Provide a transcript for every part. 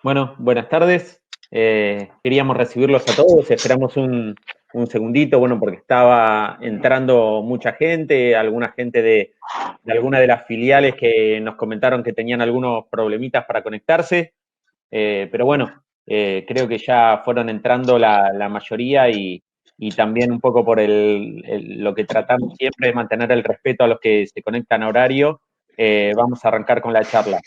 Bueno, buenas tardes. Queríamos recibirlos a todos. Esperamos un segundito, bueno, porque estaba entrando mucha gente, alguna gente de alguna de las filiales que nos comentaron que tenían algunos problemitas para conectarse. Pero bueno, creo que ya fueron entrando la mayoría y también un poco por lo que tratamos siempre de mantener el respeto a los que se conectan a horario. Vamos a arrancar con la charla.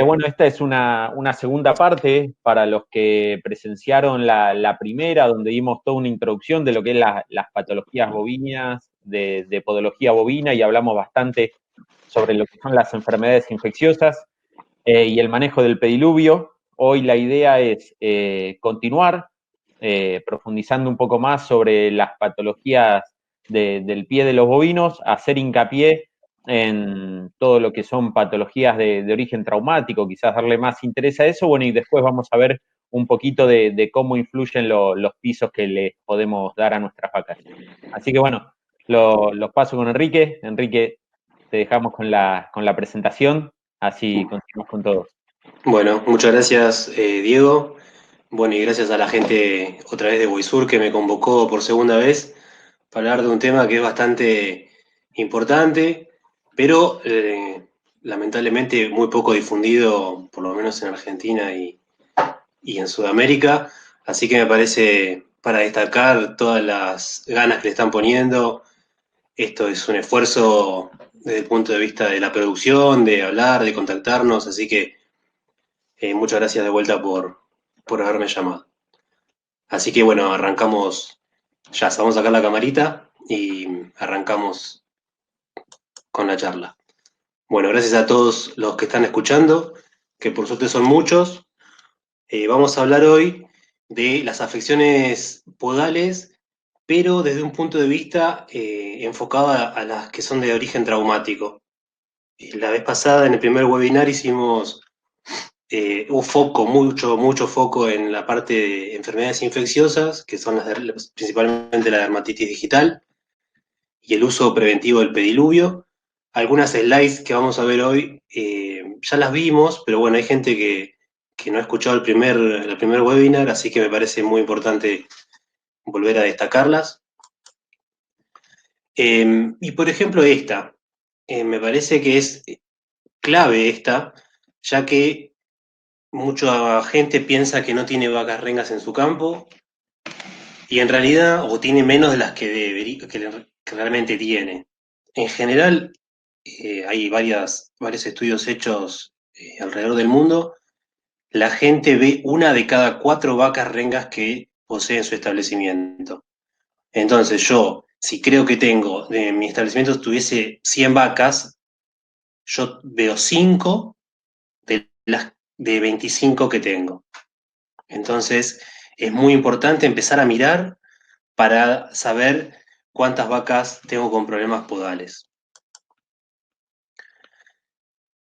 Bueno, esta es una segunda parte para los que presenciaron la primera, donde dimos toda una introducción de lo que es las patologías bovinas, de podología bovina, y hablamos bastante sobre lo que son las enfermedades infecciosas y el manejo del pediluvio. Hoy la idea es continuar profundizando un poco más sobre las patologías del pie de los bovinos, hacer hincapié en todo lo que son patologías de origen traumático, quizás darle más interés a eso, bueno, y después vamos a ver un poquito de cómo influyen los pisos que le podemos dar a nuestras vacas. Así que bueno, los paso con Enrique. Enrique, te dejamos con la presentación, así continuamos con todos. Bueno, muchas gracias, Diego. Bueno, y gracias a la gente otra vez de Boisur que me convocó por segunda vez para hablar de un tema que es bastante importante, pero lamentablemente muy poco difundido, por lo menos en Argentina y en Sudamérica. Así que me parece para destacar todas las ganas que le están poniendo. Esto es un esfuerzo desde el punto de vista de la producción, de hablar, de contactarnos, así que muchas gracias de vuelta por haberme llamado. Así que bueno, arrancamos ya, vamos a sacar la camarita y arrancamos con la charla. Bueno, gracias a todos los que están escuchando, que por suerte son muchos. Vamos a hablar hoy de las afecciones podales, pero desde un punto de vista enfocado a las que son de origen traumático. La vez pasada, en el primer webinar, hicimos un foco, mucho foco en la parte de enfermedades infecciosas, que son principalmente la dermatitis digital y el uso preventivo del pediluvio. Algunas slides que vamos a ver hoy ya las vimos, pero bueno, hay gente que no ha escuchado el primer webinar, así que me parece muy importante volver a destacarlas. Y por ejemplo, esta, me parece que es clave esta, ya que mucha gente piensa que no tiene vacas rengas en su campo y en realidad o tiene menos de las que, que realmente tiene. En general, hay varios estudios hechos alrededor del mundo. La gente ve una de cada 4 vacas rengas que posee en su establecimiento. Entonces yo, si creo que tengo, de mi establecimiento tuviese 100 vacas, yo veo 5 de las de 25 que tengo. Entonces, es muy importante empezar a mirar para saber cuántas vacas tengo con problemas podales.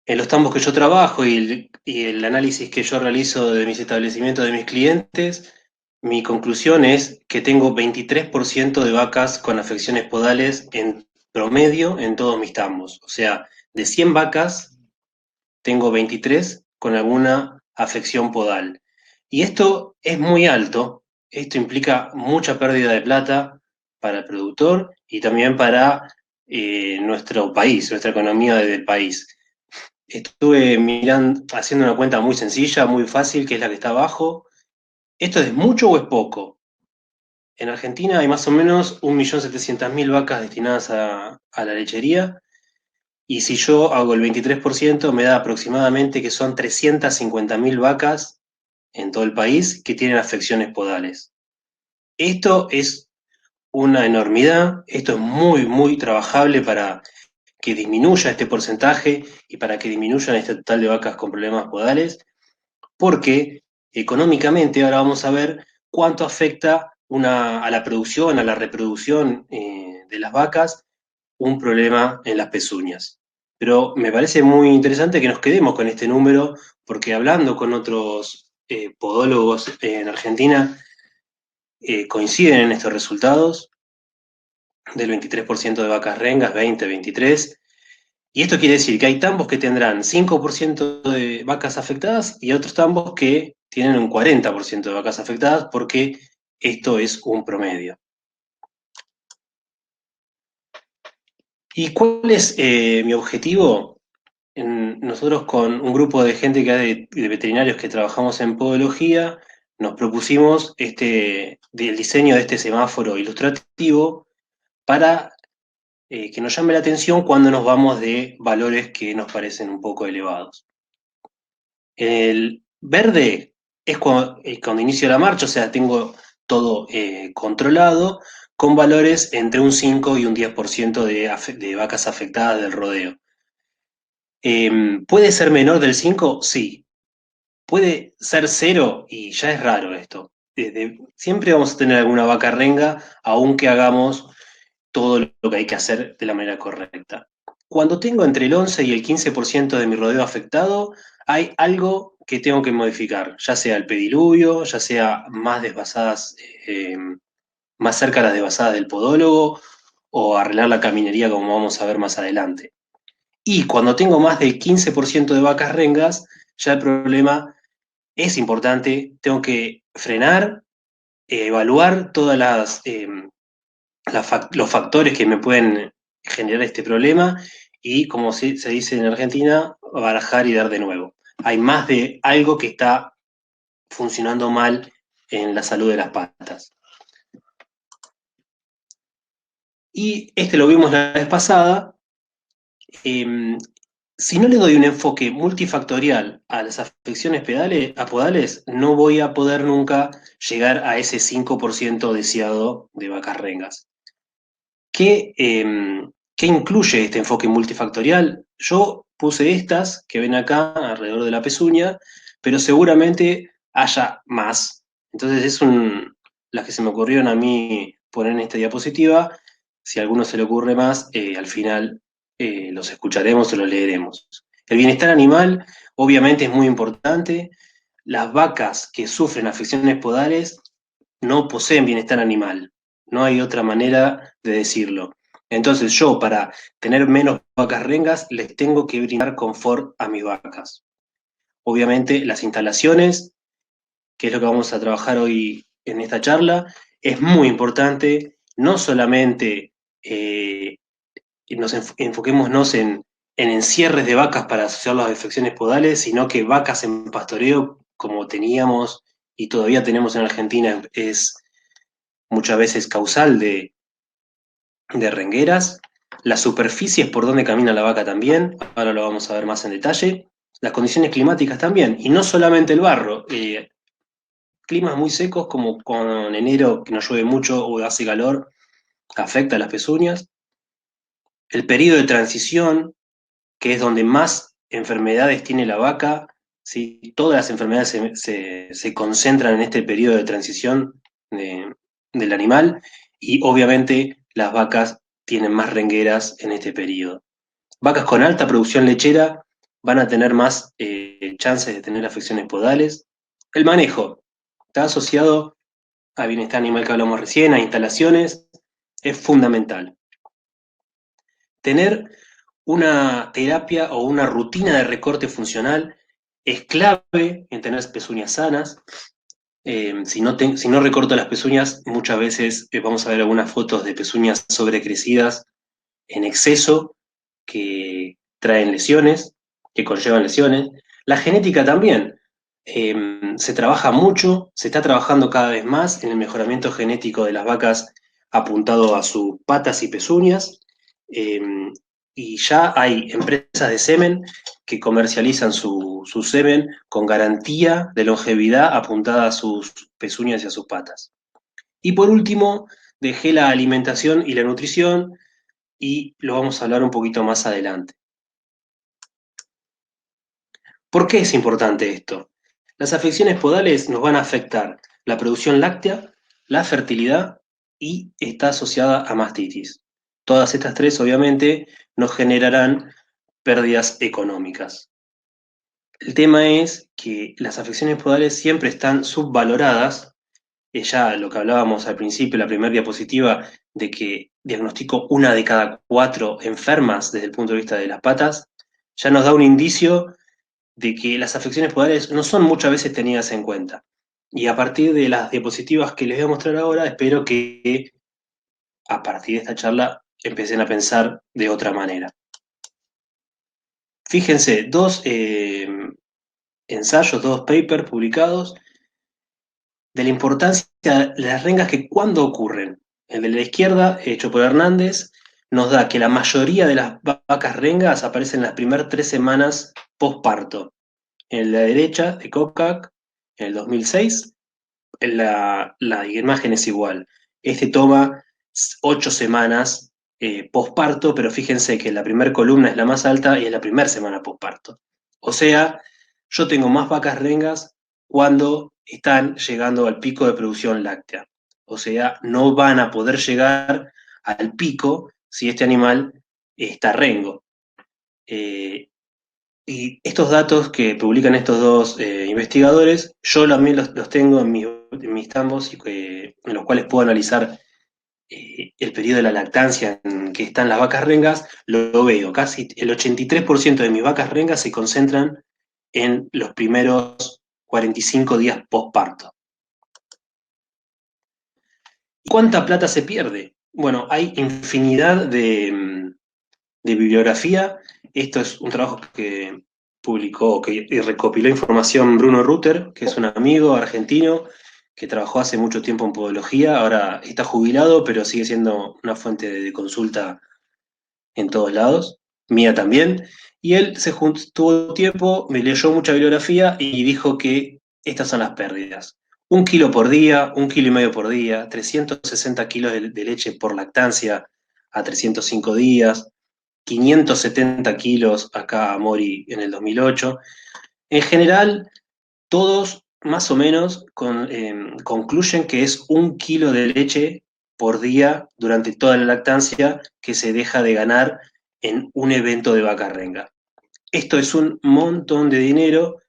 En los tambos que yo trabajo y el análisis que yo realizo de mis establecimientos, de mis clientes, mi conclusión es que tengo 23% de vacas con afecciones podales en promedio en todos mis tambos. O sea, de 100 vacas, tengo 23 con alguna afección podal. Y esto es muy alto, esto implica mucha pérdida de plata para el productor y también para nuestro país, nuestra economía del país. Estuve mirando, haciendo una cuenta muy sencilla, muy fácil, que es la que está abajo. ¿Esto es mucho o es poco? En Argentina hay más o menos 1.700.000 vacas destinadas a la lechería, y si yo hago el 23%, me da aproximadamente que son 350.000 vacas en todo el país que tienen afecciones podales. Esto es una enormidad, esto es muy trabajable para que disminuya este porcentaje y para que disminuyan este total de vacas con problemas podales, porque económicamente ahora vamos a ver cuánto afecta a la producción, a la reproducción de las vacas, un problema en las pezuñas. Pero me parece muy interesante que nos quedemos con este número, porque hablando con otros podólogos en Argentina, coinciden en estos resultados del 23% de vacas rengas, 23, Y esto quiere decir que hay tambos que tendrán 5% de vacas afectadas y otros tambos que tienen un 40% de vacas afectadas, porque esto es un promedio. ¿Y cuál es mi objetivo? Nosotros, con un grupo de gente de veterinarios que trabajamos en podología, nos propusimos el diseño de este semáforo ilustrativo para que nos llame la atención cuando nos vamos de valores que nos parecen un poco elevados. El verde es cuando inicio la marcha, o sea, tengo todo controlado, con valores entre un 5 y un 10% de vacas afectadas del rodeo. ¿Puede ser menor del 5? Sí. ¿Puede ser 0? Y ya es raro esto. Siempre vamos a tener alguna vaca renga, aunque hagamos todo lo que hay que hacer de la manera correcta. Cuando tengo entre el 11 y el 15% de mi rodeo afectado, hay algo que tengo que modificar, ya sea el pediluvio, ya sea más desvasadas, más cerca las desvasadas del podólogo, o arreglar la caminería, como vamos a ver más adelante. Y cuando tengo más del 15% de vacas rengas, ya el problema es importante, tengo que frenar, evaluar todas los factores que me pueden generar este problema y, como se dice en Argentina, barajar y dar de nuevo. Hay más de algo que está funcionando mal en la salud de las patas. Y lo vimos la vez pasada. Si no le doy un enfoque multifactorial a las afecciones podales, no voy a poder nunca llegar a ese 5% deseado de vacas rengas. ¿Qué incluye este enfoque multifactorial? Yo puse estas que ven acá alrededor de la pezuña, pero seguramente haya más. Entonces las que se me ocurrieron a mí poner en esta diapositiva. Si a alguno se le ocurre más, al final los escucharemos o los leeremos. El bienestar animal obviamente es muy importante. Las vacas que sufren afecciones podales no poseen bienestar animal. No hay otra manera de decirlo. Entonces yo, para tener menos vacas rengas, les tengo que brindar confort a mis vacas. Obviamente las instalaciones, que es lo que vamos a trabajar hoy en esta charla, es muy importante. No solamente enfoquémonos en encierres de vacas para asociar las afecciones podales, sino que vacas en pastoreo, como teníamos y todavía tenemos en Argentina, es muchas veces causal de rengueras. Las superficies por donde camina la vaca también, ahora lo vamos a ver más en detalle. Las condiciones climáticas también, y no solamente el barro. Climas muy secos, como con enero, que no llueve mucho o hace calor, afecta a las pezuñas. El periodo de transición, que es donde más enfermedades tiene la vaca, ¿sí? Todas las enfermedades se concentran en este periodo de transición del animal, y obviamente las vacas tienen más rengueras en este periodo. Vacas con alta producción lechera van a tener más chances de tener afecciones podales. El manejo está asociado a bienestar animal, que hablamos recién, a instalaciones, es fundamental. Tener una terapia o una rutina de recorte funcional es clave en tener pezuñas sanas. Si no recorto las pezuñas, muchas veces vamos a ver algunas fotos de pezuñas sobrecrecidas en exceso, que traen lesiones, que conllevan lesiones. La genética también. Se trabaja mucho, se está trabajando cada vez más en el mejoramiento genético de las vacas, apuntado a sus patas y pezuñas. Eh, y ya hay empresas de semen que comercializan su semen con garantía de longevidad, apuntada a sus pezuñas y a sus patas. Y por último, dejé la alimentación y la nutrición, y lo vamos a hablar un poquito más adelante. ¿Por qué es importante esto? Las afecciones podales nos van a afectar la producción láctea, la fertilidad, y está asociada a mastitis. Todas estas tres, obviamente, nos generarán pérdidas económicas. El tema es que las afecciones podales siempre están subvaloradas. Ya lo que hablábamos al principio, la primera diapositiva, de que diagnosticó 1 de cada 4 enfermas desde el punto de vista de las patas, ya nos da un indicio de que las afecciones podales no son muchas veces tenidas en cuenta. Y a partir de las diapositivas que les voy a mostrar ahora, espero que a partir de esta charla empiecen a pensar de otra manera. Fíjense, dos ensayos, dos papers publicados de la importancia de las rengas que cuando ocurren. El de la izquierda, hecho por Hernández, nos da que la mayoría de las vacas rengas aparecen en las primeras 3 semanas postparto. En la derecha, de Kochak, en el 2006, la imagen es igual. Este toma 8 semanas postparto, pero fíjense que la primera columna es la más alta y es la primera semana postparto. O sea, yo tengo más vacas rengas cuando están llegando al pico de producción láctea. O sea, no van a poder llegar al pico si este animal está rengo. Y estos datos que publican estos dos investigadores, yo también los tengo en mis tambos, en los cuales puedo analizar el periodo de la lactancia en que están las vacas rengas, lo veo. Casi el 83% de mis vacas rengas se concentran en los primeros 45 días postparto. ¿Cuánta plata se pierde? Bueno, hay infinidad de bibliografía. Esto es un trabajo que publicó, que recopiló información Bruno Rutter, que es un amigo argentino que trabajó hace mucho tiempo en podología, ahora está jubilado, pero sigue siendo una fuente de consulta en todos lados, mía también. Y él tuvo tiempo, me leyó mucha bibliografía y dijo que estas son las pérdidas. 1 kilo por día, 1,5 kilos por día, 360 kilos de leche por lactancia a 305 días, 570 kilos acá a Mori en el 2008. En general, todos más o menos concluyen que es 1 kilo de leche por día durante toda la lactancia que se deja de ganar en un evento de vaca renga. Esto es un montón de dinero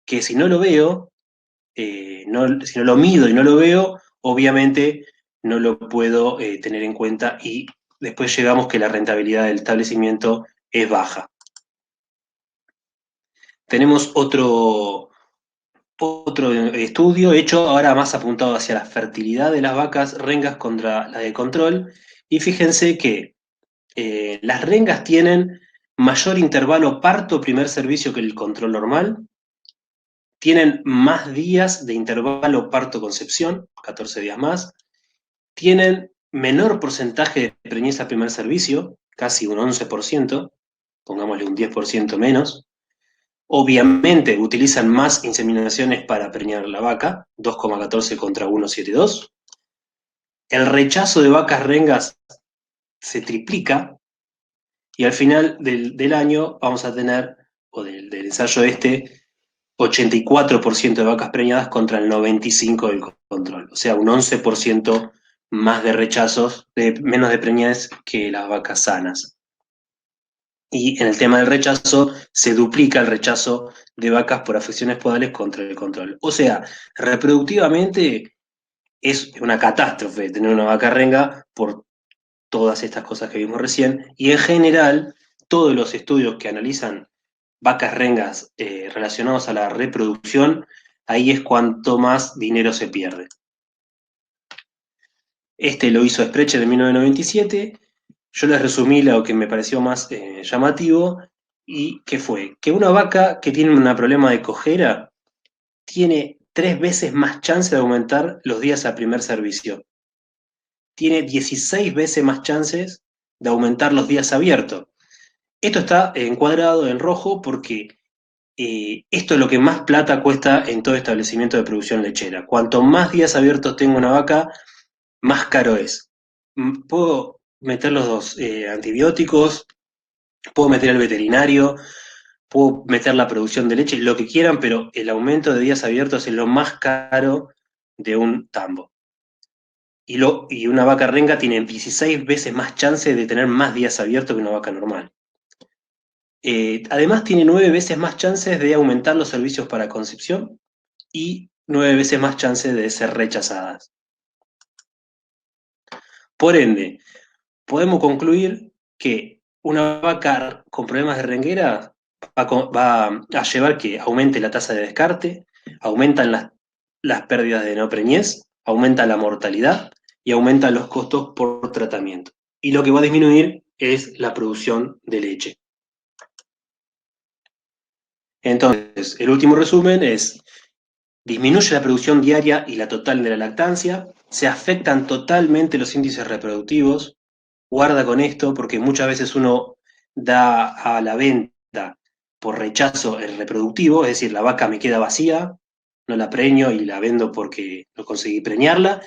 que si no lo veo, si no lo mido y no lo veo, obviamente no lo puedo tener en cuenta y después llegamos que la rentabilidad del establecimiento es baja. Tenemos otro estudio hecho ahora más apuntado hacia la fertilidad de las vacas rengas contra la de control, y fíjense que las rengas tienen mayor intervalo parto-primer servicio que el control normal, tienen más días de intervalo parto-concepción, 14 días más, tienen menor porcentaje de preñez a primer servicio, casi un 11%, pongámosle un 10% menos. Obviamente utilizan más inseminaciones para preñar la vaca, 2,14 contra 1,72. El rechazo de vacas rengas se triplica y al final del año vamos a tener, o del ensayo 84% de vacas preñadas contra el 95% del control. O sea, un 11% más de rechazos, menos de preñez que las vacas sanas. Y en el tema del rechazo, se duplica el rechazo de vacas por afecciones podales contra el control. O sea, reproductivamente es una catástrofe tener una vaca renga por todas estas cosas que vimos recién. Y en general, todos los estudios que analizan vacas rengas relacionados a la reproducción, ahí es cuanto más dinero se pierde. Este lo hizo Sprecher en 1997. Yo les resumí lo que me pareció más llamativo, y que fue que una vaca que tiene un problema de cojera tiene 3 veces más chance de aumentar los días a primer servicio. Tiene 16 veces más chances de aumentar los días abiertos. Esto está encuadrado en rojo porque esto es lo que más plata cuesta en todo establecimiento de producción lechera. Cuanto más días abiertos tenga una vaca, más caro es. Puedo meter los dos antibióticos, puedo meter el veterinario, puedo meter la producción de leche, lo que quieran, pero el aumento de días abiertos es lo más caro de un tambo. Y una vaca renga tiene 16 veces más chance de tener más días abiertos que una vaca normal. Además, tiene 9 veces más chances de aumentar los servicios para concepción y 9 veces más chances de ser rechazadas. Por ende, podemos concluir que una vaca con problemas de renguera va a llevar que aumente la tasa de descarte, aumentan las pérdidas de neopreñez, aumenta la mortalidad y aumentan los costos por tratamiento. Y lo que va a disminuir es la producción de leche. Entonces, el último resumen es: disminuye la producción diaria y la total de la lactancia, se afectan totalmente los índices reproductivos. Guarda con esto, porque muchas veces uno da a la venta por rechazo el reproductivo, es decir, la vaca me queda vacía, no la preño y la vendo porque no conseguí preñarla,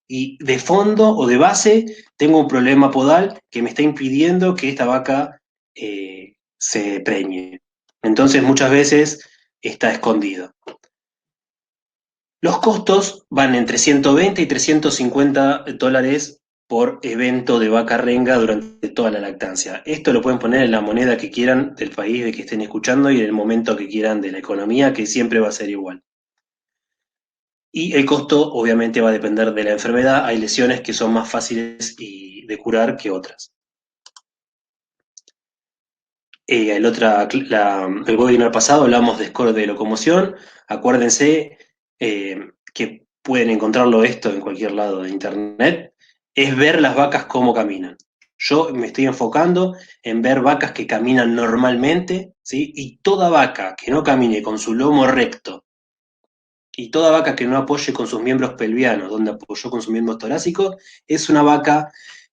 y de fondo o de base tengo un problema podal que me está impidiendo que esta vaca se preñe. Entonces muchas veces está escondido. Los costos van entre 120 y 350 dólares por evento de vaca renga durante toda la lactancia. Esto lo pueden poner en la moneda que quieran del país de que estén escuchando y en el momento que quieran de la economía, que siempre va a ser igual. Y el costo obviamente va a depender de la enfermedad. Hay lesiones que son más fáciles de curar que otras. El webinar pasado hablamos de score de locomoción. Acuérdense que pueden encontrarlo esto en cualquier lado de internet. Es ver las vacas cómo caminan. Yo me estoy enfocando en ver vacas que caminan normalmente, ¿sí? Y toda vaca que no camine con su lomo recto y toda vaca que no apoye con sus miembros pelvianos, donde apoyó con sus miembros torácicos, es una vaca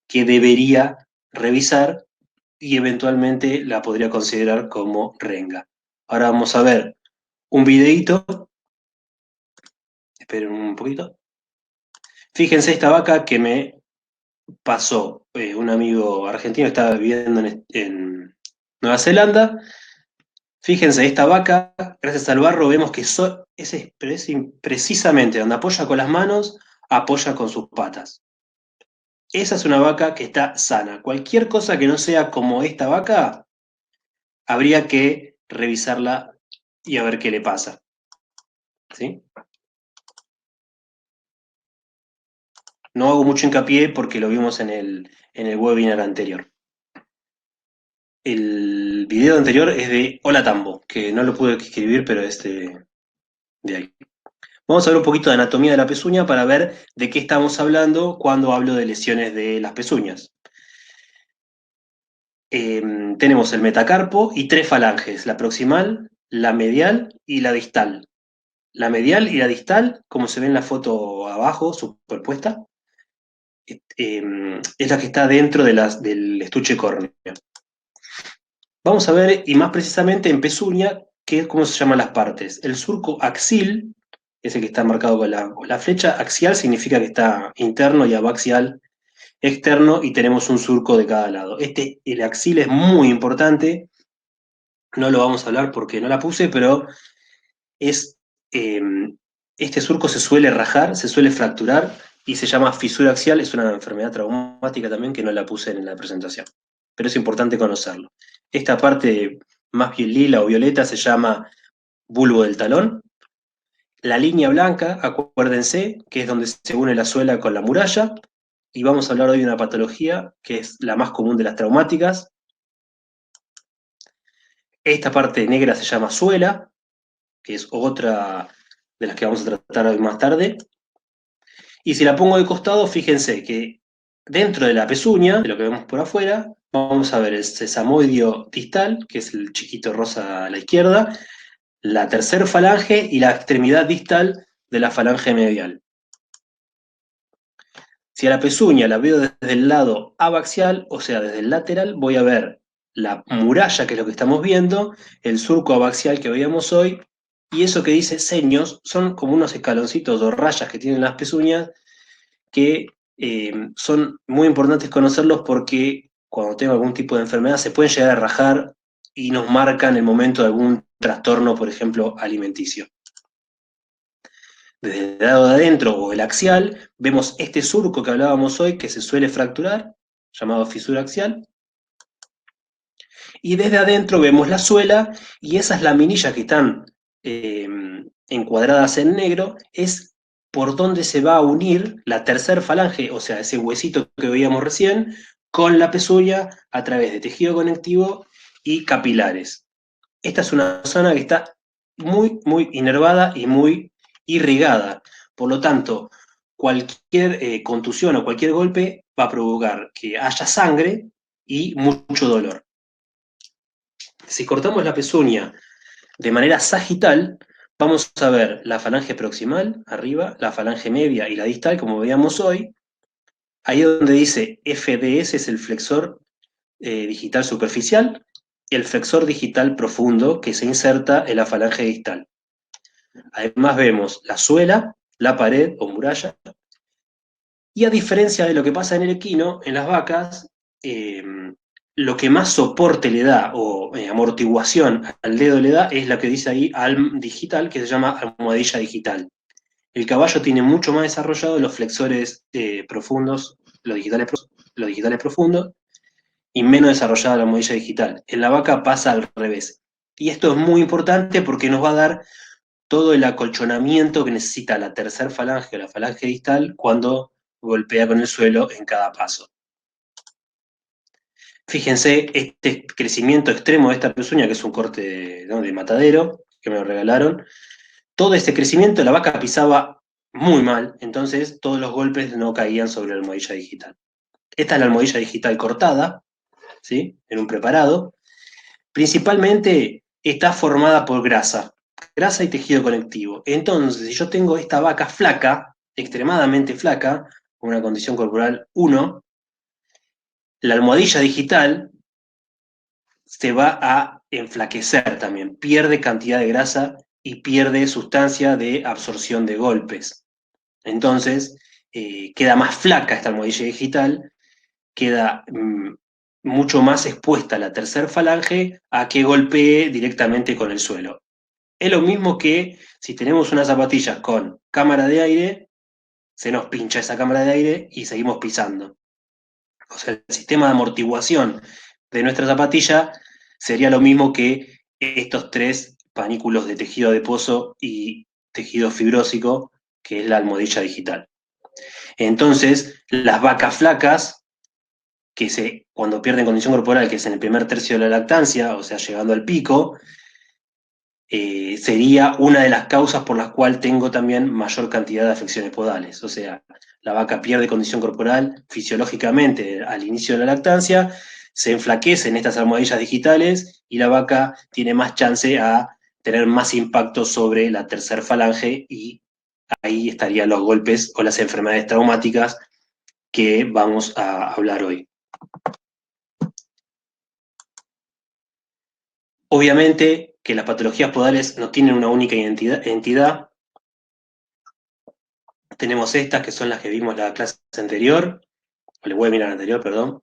que debería revisar y eventualmente la podría considerar como renga. Ahora vamos a ver un videíto. Esperen un poquito. Fíjense esta vaca que me pasó un amigo argentino, estaba viviendo en Nueva Zelanda. Fíjense, esta vaca, gracias al barro, vemos que es precisamente donde apoya con las manos, apoya con sus patas. Esa es una vaca que está sana. Cualquier cosa que no sea como esta vaca, habría que revisarla y a ver qué le pasa. ¿Sí? No hago mucho hincapié porque lo vimos en el webinar anterior. El video anterior es de Hola Tambo, que no lo pude escribir, pero es de ahí. Vamos a ver un poquito de anatomía de la pezuña para ver de qué estamos hablando cuando hablo de lesiones de las pezuñas. Tenemos el metacarpo y 3 falanges, la proximal, la medial y la distal. La medial y la distal, como se ve en la foto abajo, superpuesta, es la que está dentro del estuche córneo. Vamos a ver, y más precisamente en pezuña, cómo se llaman las partes. El surco axil, ese que está marcado con la flecha, axial significa que está interno y abaxial externo, y tenemos un surco de cada lado. El axil es muy importante, no lo vamos a hablar porque no la puse, pero este surco se suele rajar, se suele fracturar, y se llama fisura axial. Es una enfermedad traumática también que no la puse en la presentación, pero es importante conocerlo. Esta parte más bien lila o violeta se llama bulbo del talón. La línea blanca, acuérdense, que es donde se une la suela con la muralla, y vamos a hablar hoy de una patología que es la más común de las traumáticas. Esta parte negra se llama suela, que es otra de las que vamos a tratar hoy más tarde. Y si la pongo de costado, fíjense que dentro de la pezuña, de lo que vemos por afuera, vamos a ver el sesamoideo distal, que es el chiquito rosa a la izquierda, la tercer falange y la extremidad distal de la falange medial. Si a la pezuña la veo desde el lado abaxial, o sea, desde el lateral, voy a ver la muralla, que es lo que estamos viendo, el surco abaxial que veíamos hoy, y eso que dice seños son como unos escaloncitos o rayas que tienen las pezuñas, que son muy importantes conocerlos porque cuando tengo algún tipo de enfermedad se pueden llegar a rajar y nos marcan el momento de algún trastorno, por ejemplo, alimenticio. Desde el lado de adentro o el axial, vemos este surco que hablábamos hoy que se suele fracturar, llamado fisura axial. Y desde adentro vemos la suela, y esas laminillas que están encuadradas en negro es por donde se va a unir la tercer falange, o sea, ese huesito que veíamos recién, con la pezuña a través de tejido conectivo y capilares. Esta es una zona que está muy, muy inervada y muy irrigada. Por lo tanto, cualquier contusión o cualquier golpe va a provocar que haya sangre y mucho dolor. Si cortamos la pezuña de manera sagital, vamos a ver la falange proximal, arriba, la falange media y la distal, como veíamos hoy. Ahí donde dice FDS es el flexor digital superficial, y el flexor digital profundo que se inserta en la falange distal. Además vemos la suela, la pared o muralla, y a diferencia de lo que pasa en el equino, en las vacas, eh, lo que más soporte le da o amortiguación al dedo le da es la que dice ahí ALM digital, que se llama almohadilla digital. El caballo tiene mucho más desarrollado los flexores profundos, los digitales profundos, y menos desarrollada la almohadilla digital. En la vaca pasa al revés. Y esto es muy importante porque nos va a dar todo el acolchonamiento que necesita la tercer falange o la falange distal cuando golpea con el suelo en cada paso. Fíjense este crecimiento extremo de esta pezuña, que es un corte de matadero, que me lo regalaron. Todo este crecimiento la vaca pisaba muy mal, entonces todos los golpes no caían sobre la almohadilla digital. Esta es la almohadilla digital cortada, ¿sí? En un preparado. Principalmente está formada por grasa y tejido conectivo. Entonces, si yo tengo esta vaca flaca, extremadamente flaca, con una condición corporal 1, la almohadilla digital se va a enflaquecer también, pierde cantidad de grasa y pierde sustancia de absorción de golpes. Entonces, queda más flaca esta almohadilla digital, queda mucho más expuesta la tercer falange a que golpee directamente con el suelo. Es lo mismo que si tenemos unas zapatillas con cámara de aire, se nos pincha esa cámara de aire y seguimos pisando. O sea, el sistema de amortiguación de nuestra zapatilla sería lo mismo que estos tres panículos de tejido adiposo y tejido fibrósico, que es la almohadilla digital. Entonces, las vacas flacas, cuando pierden condición corporal, que es en el primer tercio de la lactancia, o sea, llegando al pico, sería una de las causas por las cuales tengo también mayor cantidad de afecciones podales. O sea, la vaca pierde condición corporal fisiológicamente al inicio de la lactancia, se enflaquecen estas almohadillas digitales y la vaca tiene más chance a tener más impacto sobre la tercer falange y ahí estarían los golpes o las enfermedades traumáticas que vamos a hablar hoy. Obviamente que las patologías podales no tienen una única entidad. Tenemos estas que son las que vimos en la clase anterior, o el webinar anterior, perdón.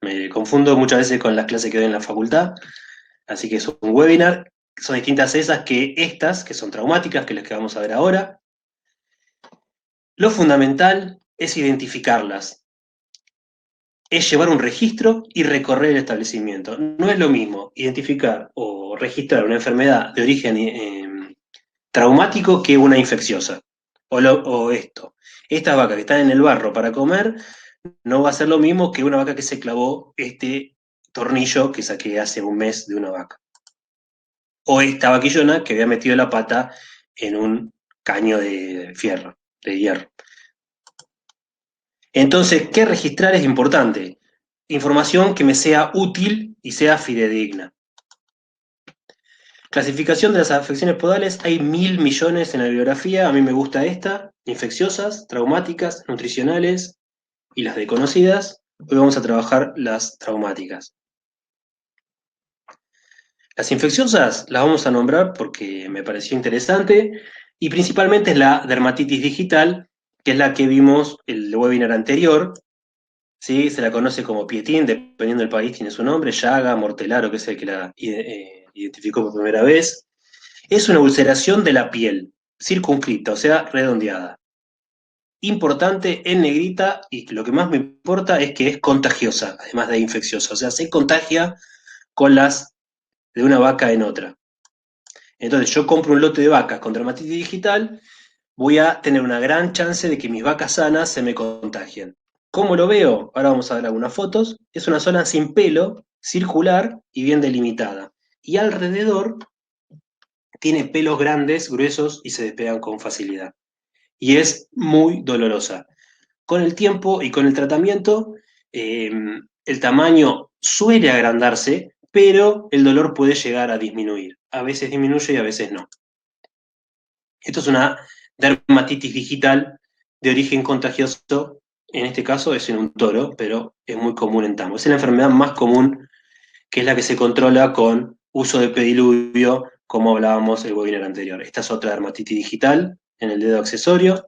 Me confundo muchas veces con las clases que doy en la facultad, así que es un webinar. Son distintas esas que estas, que son traumáticas, que es las que vamos a ver ahora. Lo fundamental es identificarlas, es llevar un registro y recorrer el establecimiento. No es lo mismo identificar o registrar una enfermedad de origen traumático que una infecciosa. O esto. Estas vacas que están en el barro para comer no va a ser lo mismo que una vaca que se clavó este tornillo que saqué hace un mes de una vaca. O esta vaquillona que había metido la pata en un caño de fierro, de hierro. Entonces, ¿qué registrar es importante? Información que me sea útil y sea fidedigna. Clasificación de las afecciones podales, hay 1000 millones en la bibliografía, a mí me gusta esta, infecciosas, traumáticas, nutricionales y las desconocidas. Hoy vamos a trabajar las traumáticas. Las infecciosas las vamos a nombrar porque me pareció interesante y principalmente es la dermatitis digital, que es la que vimos el webinar anterior. ¿Sí? Se la conoce como pietín, dependiendo del país tiene su nombre, llaga, mortelaro, que es el que la identificó por primera vez. Es una ulceración de la piel, circunscripta, o sea, redondeada. Importante en negrita, y lo que más me importa es que es contagiosa, además de infecciosa, o sea, se contagia con las de una vaca en otra. Entonces, yo compro un lote de vacas con dermatitis digital, voy a tener una gran chance de que mis vacas sanas se me contagien. ¿Cómo lo veo? Ahora vamos a ver algunas fotos. Es una zona sin pelo, circular y bien delimitada. Y alrededor tiene pelos grandes, gruesos y se despegan con facilidad. Y es muy dolorosa. Con el tiempo y con el tratamiento, eh, el tamaño suele agrandarse, pero el dolor puede llegar a disminuir. A veces disminuye y a veces no. Esto es una dermatitis digital de origen contagioso. En este caso es en un toro, pero es muy común en tango. Es la enfermedad más común, que es la que se controla con uso de pediluvio, como hablábamos el webinar anterior. Esta es otra dermatitis digital en el dedo accesorio,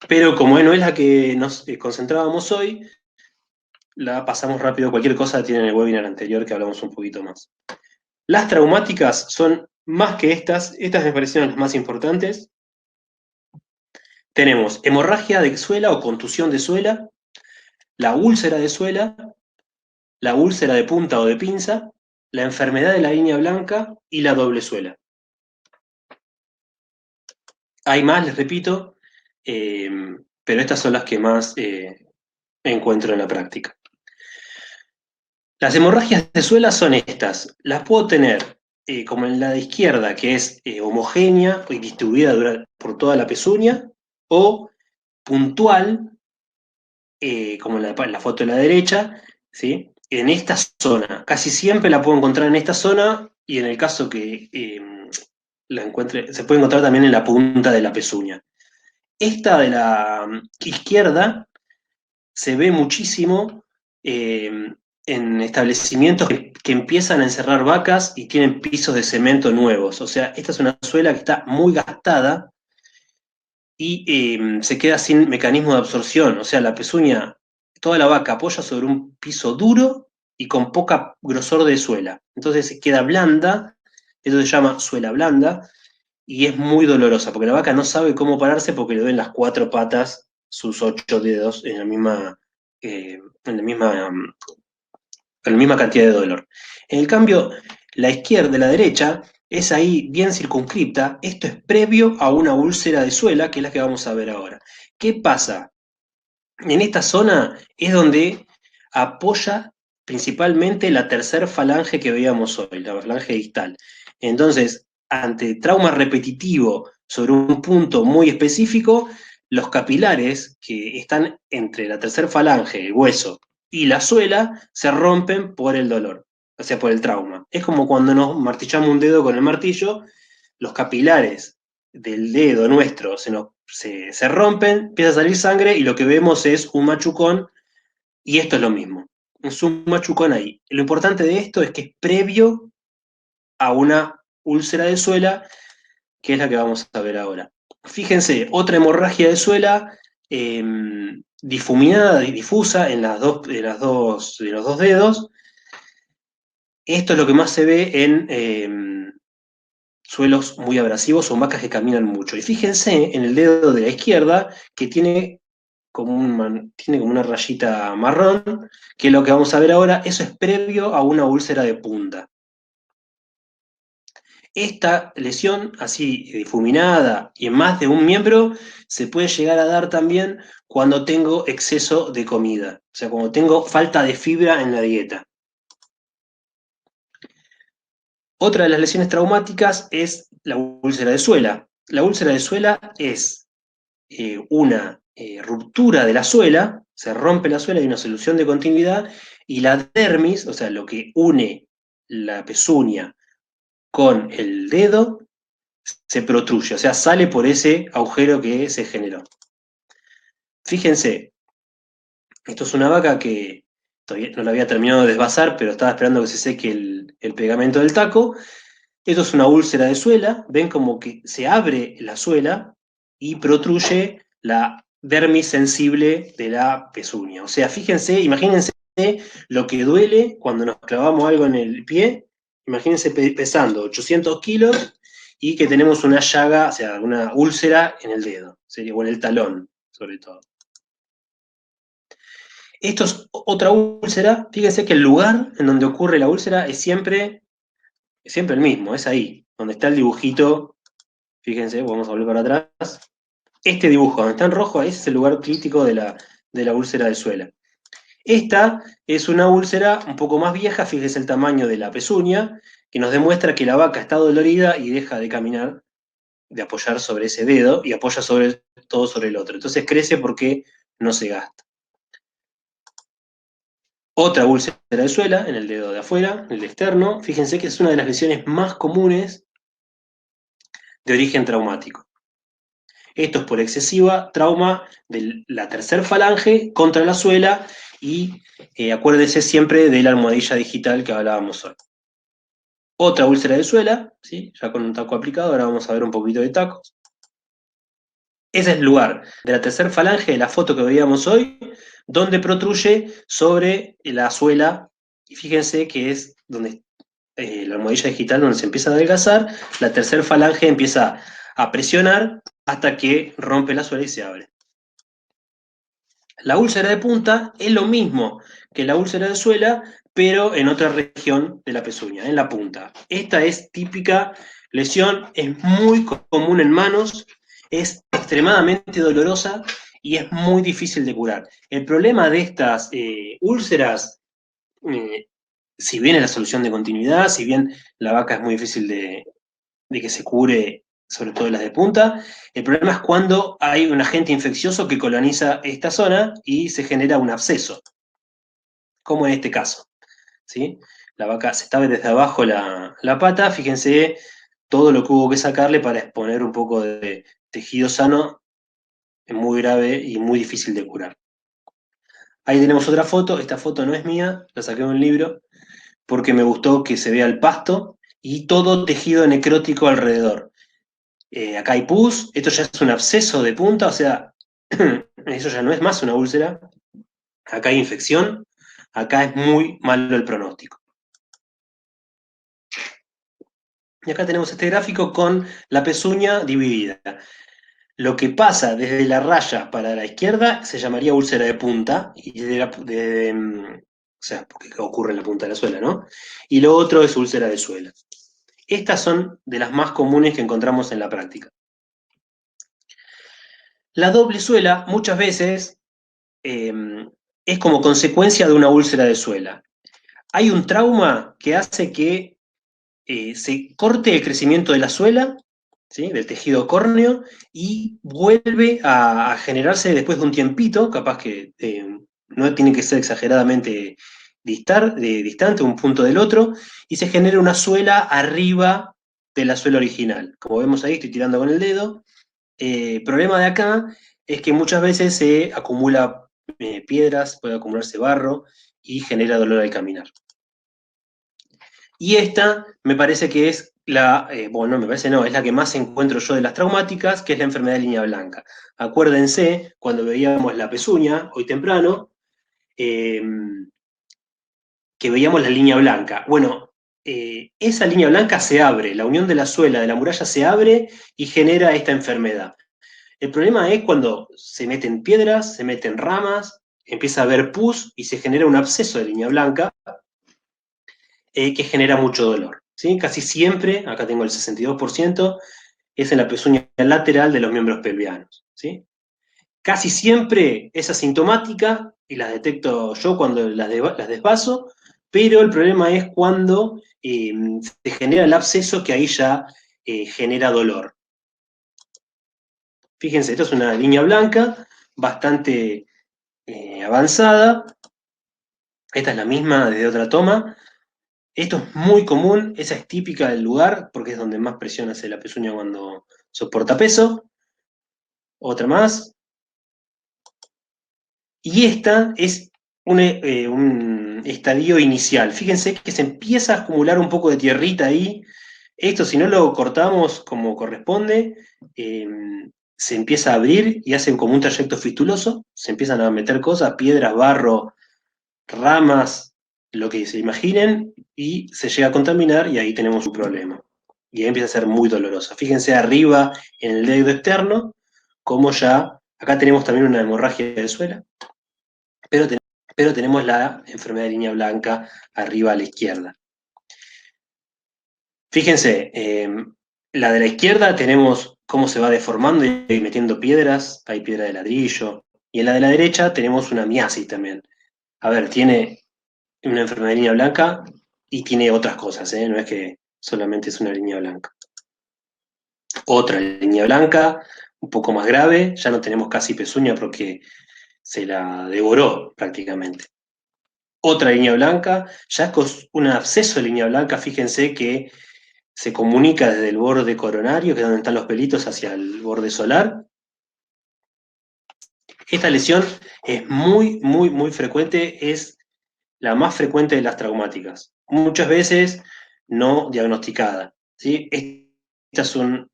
pero como no es la que nos concentrábamos hoy, la pasamos rápido. Cualquier cosa tiene en el webinar anterior que hablamos un poquito más. Las traumáticas son más que estas me parecieron las más importantes. Tenemos hemorragia de suela o contusión de suela, la úlcera de suela, la úlcera de punta o de pinza, la enfermedad de la línea blanca y la doble suela. Hay más, les repito, pero estas son las que más encuentro en la práctica. Las hemorragias de suela son estas. Las puedo tener como en la de izquierda, que es homogénea y distribuida por toda la pezuña, o puntual, como en la foto de la derecha, ¿sí? En esta zona. Casi siempre la puedo encontrar en esta zona y en el caso que la encuentre, se puede encontrar también en la punta de la pezuña. Esta de la izquierda se ve muchísimo en establecimientos que empiezan a encerrar vacas y tienen pisos de cemento nuevos. O sea, esta es una suela que está muy gastada y se queda sin mecanismo de absorción. O sea, la pezuña, toda la vaca apoya sobre un piso duro y con poca grosor de suela. Entonces queda blanda, eso se llama suela blanda, y es muy dolorosa, porque la vaca no sabe cómo pararse porque le ven las 4 patas, sus 8 dedos en la misma cantidad de dolor. En el cambio, la izquierda, la derecha, es ahí bien circunscripta. Esto es previo a una úlcera de suela, que es la que vamos a ver ahora. ¿Qué pasa? En esta zona es donde apoya principalmente la tercer falange que veíamos hoy, la falange distal. Entonces, ante trauma repetitivo sobre un punto muy específico, los capilares que están entre la tercer falange, el hueso, y la suela se rompen por el dolor, o sea, por el trauma. Es como cuando nos martillamos un dedo con el martillo, los capilares del dedo nuestro se rompen, empieza a salir sangre y lo que vemos es un machucón, y esto es lo mismo. Es un machucón ahí. Lo importante de esto es que es previo a una úlcera de suela, que es la que vamos a ver ahora. Fíjense, otra hemorragia de suela difuminada y difusa en los dos dedos. Esto es lo que más se ve en suelos muy abrasivos o vacas que caminan mucho. Y fíjense en el dedo de la izquierda que tiene como una rayita marrón, que es lo que vamos a ver ahora. Eso es previo a una úlcera de punta. Esta lesión, así difuminada y en más de un miembro, se puede llegar a dar también cuando tengo exceso de comida, o sea, cuando tengo falta de fibra en la dieta. Otra de las lesiones traumáticas es la úlcera de suela. La úlcera de suela es una ruptura de la suela, se rompe la suela y una solución de continuidad, y la dermis, o sea, lo que une la pezuña con el dedo, se protruye, o sea, sale por ese agujero que se generó. Fíjense, esto es una vaca que todavía no la había terminado de desvasar, pero estaba esperando que se seque el pegamento del taco. Esto es una úlcera de suela, ven como que se abre la suela y protruye la dermis sensible de la pezuña. O sea, fíjense, imagínense lo que duele cuando nos clavamos algo en el pie. Imagínense pesando 800 kilos y que tenemos una llaga, o sea, una úlcera en el dedo, o en el talón, sobre todo. Esto es otra úlcera. Fíjense que el lugar en donde ocurre la úlcera es siempre el mismo, es ahí, donde está el dibujito. Fíjense, vamos a volver para atrás. Este dibujo, donde está en rojo, ese es el lugar crítico de de la úlcera de suela. Esta es una úlcera un poco más vieja, fíjese el tamaño de la pezuña, que nos demuestra que la vaca está dolorida y deja de caminar, de apoyar sobre ese dedo y apoya todo sobre el otro. Entonces crece porque no se gasta. Otra úlcera de suela en el dedo de afuera, el externo. Fíjense que es una de las lesiones más comunes de origen traumático. Esto es por excesiva trauma de la tercer falange contra la suela y acuérdese siempre de la almohadilla digital que hablábamos hoy. Otra úlcera de suela, ¿sí? Ya con un taco aplicado, ahora vamos a ver un poquito de tacos. Ese es el lugar de la tercer falange de la foto que veíamos hoy, donde protruye sobre la suela, y fíjense que es donde la almohadilla digital, donde se empieza a adelgazar, la tercer falange empieza a presionar hasta que rompe la suela y se abre. La úlcera de punta es lo mismo que la úlcera de suela, pero en otra región de la pezuña, en la punta. Esta es típica lesión, es muy común en manos, es extremadamente dolorosa y es muy difícil de curar. El problema de estas úlceras, si bien es la solución de continuidad, si bien la vaca es muy difícil de que se cure, sobre todo las de punta, el problema es cuando hay un agente infeccioso que coloniza esta zona y se genera un absceso, como en este caso, ¿sí? La vaca se estaba desde abajo la pata, fíjense todo lo que hubo que sacarle para exponer un poco de tejido sano, es muy grave y muy difícil de curar. Ahí tenemos otra foto, esta foto no es mía, la saqué de un libro, porque me gustó que se vea el pasto y todo tejido necrótico alrededor. Acá hay pus, esto ya es un absceso de punta, o sea, eso ya no es más una úlcera. Acá hay infección, acá es muy malo el pronóstico. Y acá tenemos este gráfico con la pezuña dividida. Lo que pasa desde la raya para la izquierda se llamaría úlcera de punta, y o sea, porque ocurre en la punta de la suela, ¿no? Y lo otro es úlcera de suela. Estas son de las más comunes que encontramos en la práctica. La doble suela muchas veces es como consecuencia de una úlcera de suela. Hay un trauma que hace que se corte el crecimiento de la suela, ¿sí? Del tejido córneo, y vuelve a generarse después de un tiempito, capaz que no tiene que ser exageradamente distante un punto del otro, y se genera una suela arriba de la suela original. Como vemos ahí, estoy tirando con el dedo. Problema de acá es que muchas veces se acumula piedras, puede acumularse barro y genera dolor al caminar. Y esta me parece que es bueno, me parece no, es la que más encuentro yo de las traumáticas, que es la enfermedad de línea blanca. Acuérdense, cuando veíamos la pezuña, hoy temprano, que veíamos la línea blanca. Bueno, esa línea blanca se abre, la unión de la suela de la muralla se abre y genera esta enfermedad. El problema es cuando se meten piedras, se meten ramas, empieza a haber pus y se genera un absceso de línea blanca que genera mucho dolor. ¿Sí? Casi siempre, acá tengo el 62%, es en la pezuña lateral de los miembros pelvianos. ¿Sí? Casi siempre es asintomática y las detecto yo cuando las desvaso, pero el problema es cuando se genera el absceso, que ahí ya genera dolor. Fíjense, esto es una línea blanca bastante avanzada. Esta es la misma desde otra toma. Esto es muy común, esa es típica del lugar, porque es donde más presión hace la pezuña cuando soporta peso. Otra más. Y esta es un estadio inicial. Fíjense que se empieza a acumular un poco de tierrita ahí. Esto, si no lo cortamos como corresponde, se empieza a abrir y hacen como un trayecto fistuloso. Se empiezan a meter cosas, piedras, barro, ramas, lo que se imaginen, y se llega a contaminar y ahí tenemos un problema. Y ahí empieza a ser muy dolorosa. Fíjense arriba en el dedo externo, como ya, acá tenemos también una hemorragia de suela, pero tenemos la enfermedad de línea blanca arriba a la izquierda. Fíjense, la de la izquierda tenemos cómo se va deformando y metiendo piedras, hay piedra de ladrillo Y en la de la derecha tenemos una miasis también. A ver, tiene una enfermedad de línea blanca y tiene otras cosas, ¿eh? No es que solamente es una línea blanca. Otra línea blanca, un poco más grave, ya no tenemos casi pezuña porque se la devoró prácticamente. Otra línea blanca, ya con un absceso de línea blanca, fíjense que se comunica desde el borde coronario, que es donde están los pelitos, hacia el borde solar. Esta lesión es muy, muy, muy frecuente, es la más frecuente de las traumáticas. Muchas veces no diagnosticada, ¿sí? Esta es un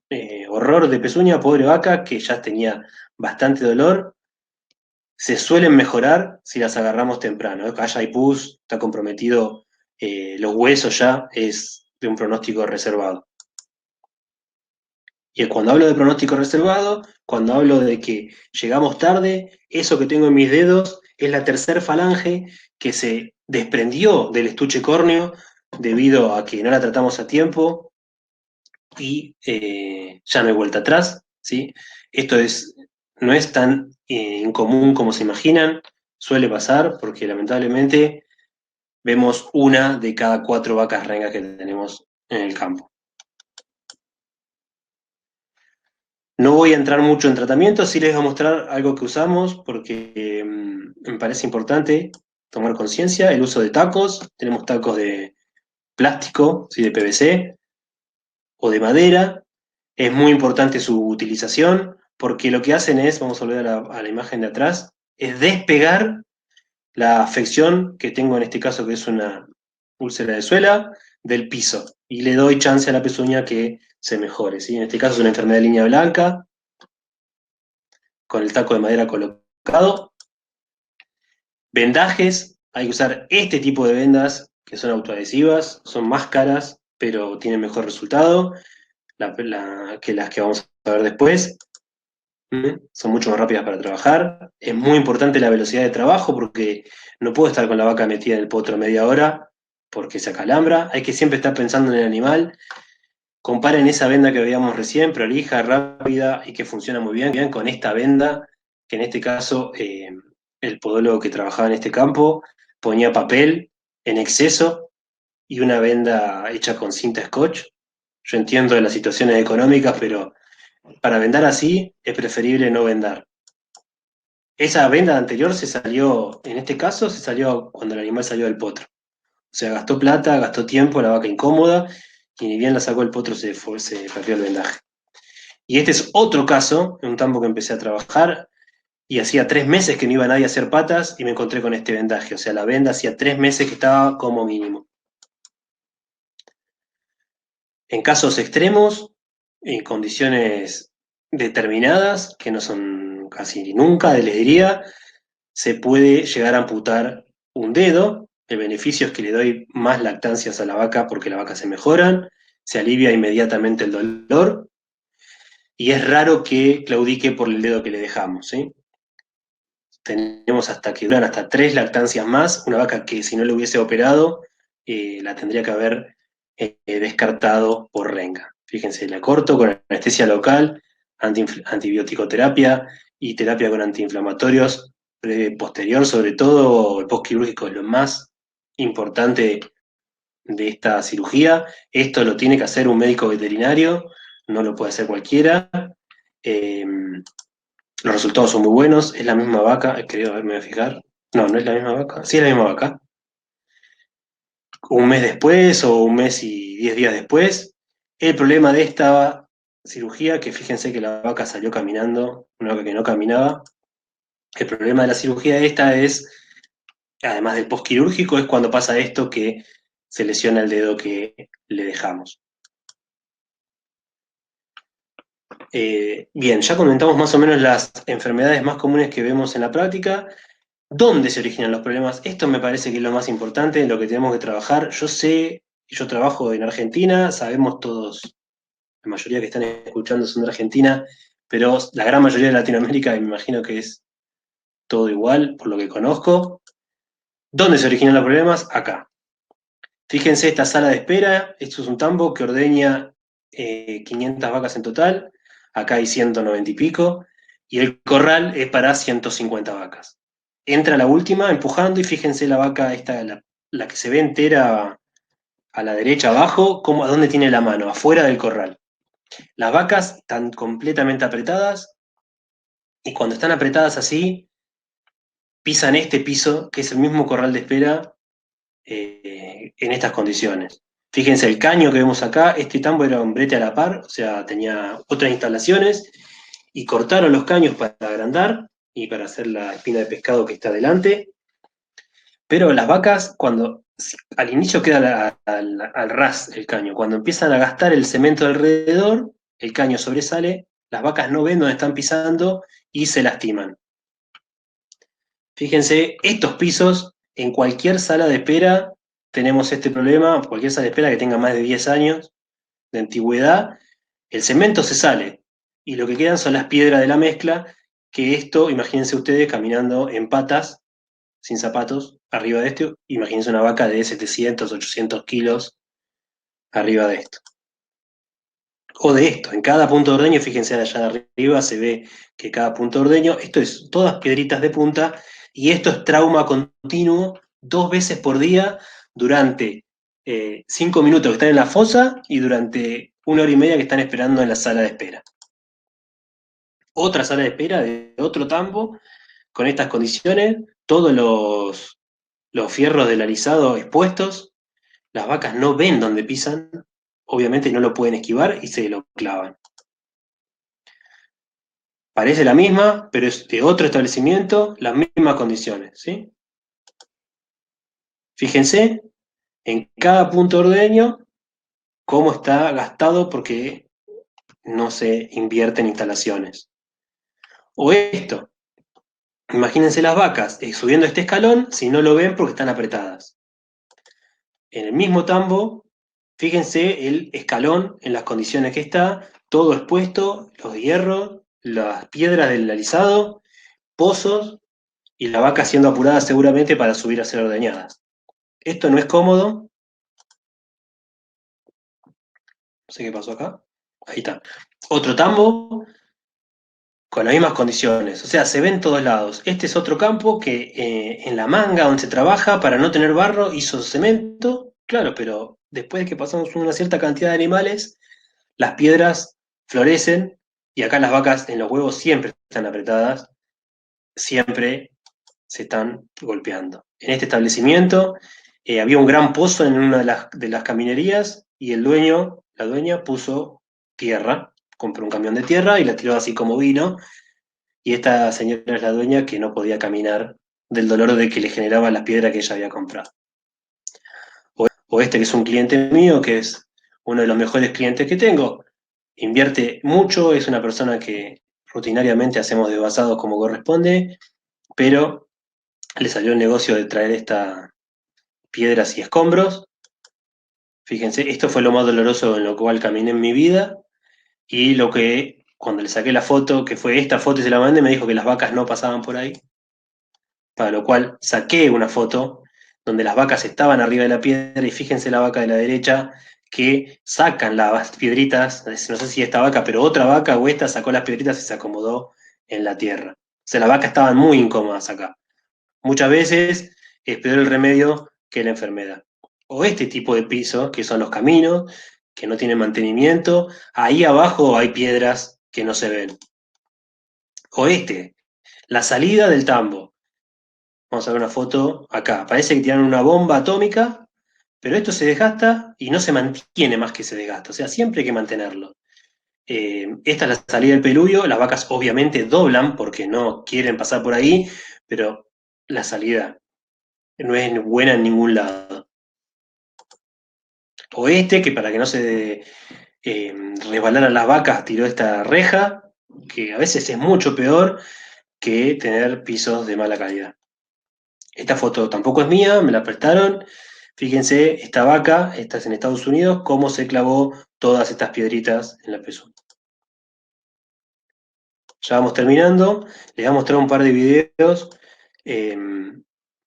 horror de pezuña, pobre vaca, que ya tenía bastante dolor. Se suelen mejorar si las agarramos temprano. Acá ya hay pus, está comprometido los huesos ya, es de un pronóstico reservado. Y cuando hablo de pronóstico reservado, cuando hablo de que llegamos tarde, eso que tengo en mis dedos es la tercer falange que se desprendió del estuche córneo debido a que no la tratamos a tiempo y ya no hay vuelta atrás, ¿sí? Esto no es tan incomún como se imaginan, suele pasar porque lamentablemente vemos una de cada 4 vacas rengas que tenemos en el campo. No voy a entrar mucho en tratamiento, sí les voy a mostrar algo que usamos porque me parece importante tomar conciencia, el uso de tacos. Tenemos tacos de plástico, ¿sí? De PVC o de madera. Es muy importante su utilización porque lo que hacen es, vamos a volver a la imagen de atrás, es despegar la afección que tengo en este caso, que es una úlcera de suela, del piso. Y le doy chance a la pezuña que se mejore, ¿sí? En este caso es una enfermedad de línea blanca, con el taco de madera colocado. Vendajes, hay que usar este tipo de vendas que son autoadhesivas, son más caras, pero tienen mejor resultado que las que vamos a ver después. Son mucho más rápidas para trabajar. Es muy importante la velocidad de trabajo porque no puedo estar con la vaca metida en el potro media hora porque se acalambra. Hay que siempre estar pensando en el animal. Comparen esa venda que veíamos recién, prolija, rápida y que funciona muy bien, con esta venda, que en este caso el podólogo que trabajaba en este campo ponía papel en exceso y una venda hecha con cinta scotch. Yo entiendo de las situaciones económicas, pero para vendar así es preferible no vendar. Esa venda anterior se salió, en este caso, se salió cuando el animal salió del potro. O sea, gastó plata, gastó tiempo, la vaca incómoda, y ni bien la sacó el potro se perdió el vendaje. Y este es otro caso, en un tambo que empecé a trabajar, y hacía 3 meses que no iba nadie a hacer patas, y me encontré con este vendaje. O sea, la venda hacía 3 meses que estaba como mínimo. En casos extremos, en condiciones determinadas, que no son casi nunca, les diría, se puede llegar a amputar un dedo. El beneficio es que le doy más lactancias a la vaca porque la vaca se mejoran, se alivia inmediatamente el dolor y es raro que claudique por el dedo que le dejamos, ¿sí? Tenemos hasta que duran hasta 3 lactancias más, una vaca que si no le hubiese operado la tendría que haber descartado por renga. Fíjense, la corto con anestesia local, antibioticoterapia y terapia con antiinflamatorios posterior, sobre todo el postquirúrgico es lo más importante de esta cirugía. Esto lo tiene que hacer un médico veterinario, no lo puede hacer cualquiera. Eh, los resultados son muy buenos, es la misma vaca, creo, a ver, me voy a fijar. No, no es la misma vaca. Sí, es la misma vaca. Un mes después o un mes y 10 días después. El problema de esta cirugía, que fíjense que la vaca salió caminando, una vaca que no caminaba. El problema de la cirugía esta es, además del postquirúrgico, es cuando pasa esto que se lesiona el dedo que le dejamos. Bien, ya comentamos más o menos las enfermedades más comunes que vemos en la práctica. ¿Dónde se originan los problemas? Esto me parece que es lo más importante, en lo que tenemos que trabajar. Yo sé, yo trabajo en Argentina, sabemos todos, la mayoría que están escuchando son de Argentina, pero la gran mayoría de Latinoamérica, me imagino que es todo igual, por lo que conozco. ¿Dónde se originan los problemas? Acá. Fíjense esta sala de espera, esto es un tambo que ordeña 500 vacas en total, acá hay 190 y pico, y el corral es para 150 vacas. Entra la última empujando y fíjense la vaca, esta, la que se ve entera a la derecha abajo, a dónde tiene la mano, afuera del corral. Las vacas están completamente apretadas y cuando están apretadas así, pisan este piso, que es el mismo corral de espera, en estas condiciones. Fíjense el caño que vemos acá, este tambo era un brete a la par, o sea, tenía otras instalaciones, y cortaron los caños para agrandar y para hacer la espina de pescado que está adelante. Pero las vacas, cuando al inicio queda al ras el caño, cuando empiezan a gastar el cemento alrededor, el caño sobresale, las vacas no ven dónde están pisando y se lastiman. Fíjense, estos pisos, en cualquier sala de espera tenemos este problema, cualquier sala de espera que tenga más de 10 años de antigüedad, el cemento se sale y lo que quedan son las piedras de la mezcla, que esto, imagínense ustedes caminando en patas, sin zapatos, arriba de esto, imagínense una vaca de 700, 800 kilos arriba de esto. O de esto, en cada punto de ordeño, fíjense allá arriba, se ve que cada punto de ordeño, esto es todas piedritas de punta, y esto es trauma continuo 2 veces por día durante 5 minutos que están en la fosa y durante 1 hora y media que están esperando en la sala de espera. Otra sala de espera de otro tambo con estas condiciones, todos los fierros del alisado expuestos, las vacas no ven dónde pisan, obviamente no lo pueden esquivar y se lo clavan. Parece la misma, pero es de otro establecimiento, las mismas condiciones, ¿sí? Fíjense en cada punto de ordeño cómo está gastado porque no se invierte en instalaciones. O esto, imagínense las vacas subiendo este escalón si no lo ven porque están apretadas. En el mismo tambo, fíjense el escalón en las condiciones que está, todo expuesto, los hierros, las piedras del alisado, pozos y la vaca siendo apurada seguramente para subir a ser ordeñadas. Esto no es cómodo. No sé qué pasó acá. Ahí está. Otro tambo con las mismas condiciones. O sea, se ve en todos lados. Este es otro campo que en la manga donde se trabaja para no tener barro hizo cemento. Claro, pero después de que pasamos una cierta cantidad de animales, las piedras florecen y acá las vacas en los huevos siempre están apretadas, siempre se están golpeando. En este establecimiento había un gran pozo en una de las caminerías y el dueño, la dueña, puso tierra, compró un camión de tierra y la tiró así como vino. Y esta señora es la dueña que no podía caminar del dolor de que le generaba las piedras que ella había comprado. O este que es un cliente mío, que es uno de los mejores clientes que tengo, invierte mucho, es una persona que rutinariamente hacemos desvasados como corresponde, pero le salió el negocio de traer estas piedras y escombros. Fíjense, esto fue lo más doloroso en lo cual caminé en mi vida y lo que cuando le saqué la foto, que fue esta foto y se la mandé, me dijo que las vacas no pasaban por ahí, para lo cual saqué una foto donde las vacas estaban arriba de la piedra y fíjense la vaca de la derecha que sacan las piedritas, no sé si esta vaca, pero otra vaca o esta sacó las piedritas y se acomodó en la tierra. O sea, las vacas estaban muy incómodas acá. Muchas veces es peor el remedio que la enfermedad. O este tipo de piso, que son los caminos, que no tienen mantenimiento, ahí abajo hay piedras que no se ven. O este, la salida del tambo. Vamos a ver una foto acá. Parece que tiran una bomba atómica, pero esto se desgasta y no se mantiene más que se desgasta. O sea, siempre hay que mantenerlo. Esta es la salida del pelullo. Las vacas obviamente doblan porque no quieren pasar por ahí, pero la salida no es buena en ningún lado. O este, que para que no se resbalaran las vacas, tiró esta reja, que a veces es mucho peor que tener pisos de mala calidad. Esta foto tampoco es mía, me la prestaron. Fíjense, esta vaca, esta es en Estados Unidos, cómo se clavó todas estas piedritas en la pezuña. Ya vamos terminando. Les voy a mostrar un par de videos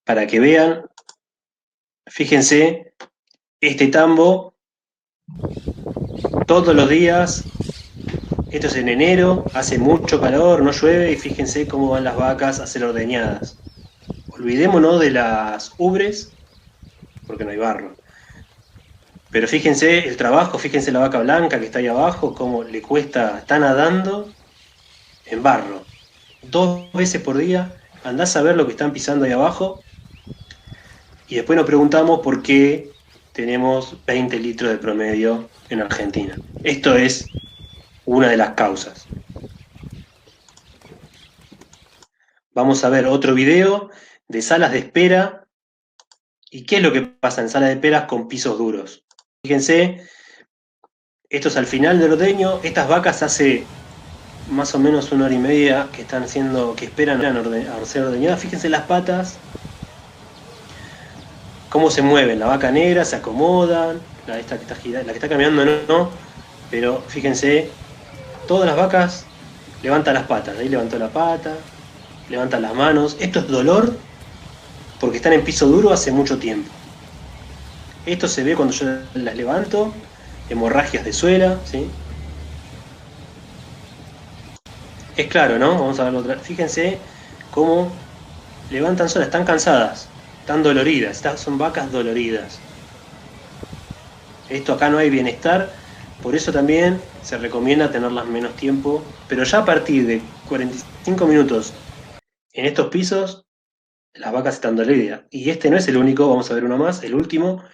para que vean. Fíjense, este tambo, todos los días Esto es en enero, hace mucho calor, no llueve y fíjense cómo van las vacas a ser ordeñadas. Olvidémonos de las ubres porque no hay barro. Pero fíjense el trabajo, fíjense la vaca blanca que está ahí abajo, cómo le cuesta, está nadando en barro. 2 veces por día, andás a ver lo que están pisando ahí abajo y después nos preguntamos por qué tenemos 20 litros de promedio en Argentina. Esto es una de las causas. Vamos a ver otro video de salas de espera y qué es lo que pasa en salas de espera con pisos duros. Fíjense, esto es al final del ordeño, estas vacas hace más o menos 1 hora y media que están haciendo, que esperan a ser ordeñadas. Fíjense las patas, cómo se mueven, la vaca negra, se acomodan, esta que está girando, la que está caminando no, pero fíjense, todas las vacas levantan las patas, ahí levantó la pata, levantan las manos, esto es dolor porque están en piso duro hace mucho tiempo. Esto se ve cuando yo las levanto, hemorragias de suela, ¿sí? Es claro, ¿no? Vamos a verlo otra vez. Fíjense cómo levantan solas, están cansadas, están doloridas, estas son vacas doloridas. Esto acá no hay bienestar, por eso también se recomienda tenerlas menos tiempo, pero ya a partir de 45 minutos en estos pisos, las vacas están doloridas. Y este no es el único, vamos a ver uno más, el último.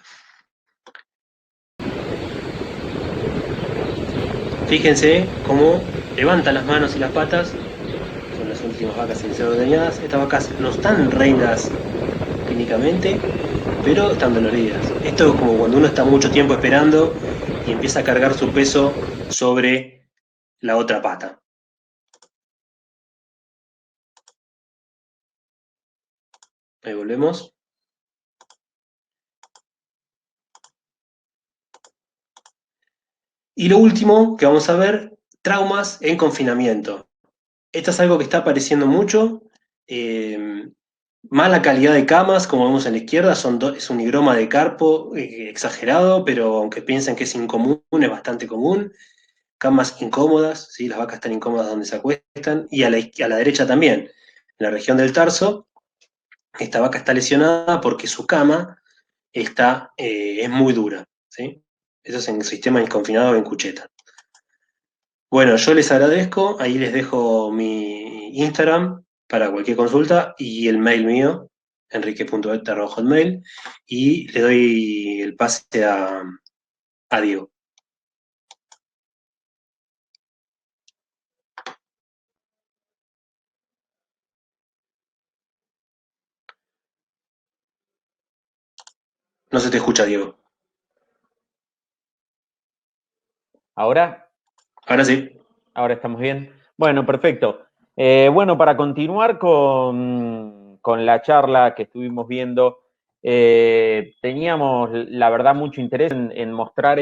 Fíjense cómo levantan las manos y las patas, son las últimas vacas sin ser ordeñadas. Estas vacas no están reinas clínicamente, pero están doloridas. Esto es como cuando uno está mucho tiempo esperando y empieza a cargar su peso sobre la otra pata. Ahí volvemos. Y lo último que vamos a ver, traumas en confinamiento. Esto es algo que está apareciendo mucho. Mala calidad de camas, como vemos en la izquierda, es un higroma de carpo exagerado, pero aunque piensen que es incomún, es bastante común. Camas incómodas, ¿sí? Las vacas están incómodas donde se acuestan, y a la derecha también, en la región del tarso, esta vaca está lesionada porque su cama es muy dura, ¿sí? Eso es en el sistema confinado en cucheta. Bueno, yo les agradezco, ahí les dejo mi Instagram para cualquier consulta y el mail mío, enrique.hotmail, y le doy el pase a Diego. No se te escucha, Diego. ¿Ahora? Ahora sí. Ahora estamos bien. Bueno, perfecto. Bueno, para continuar con la charla que estuvimos viendo, teníamos, la verdad, mucho interés en mostrar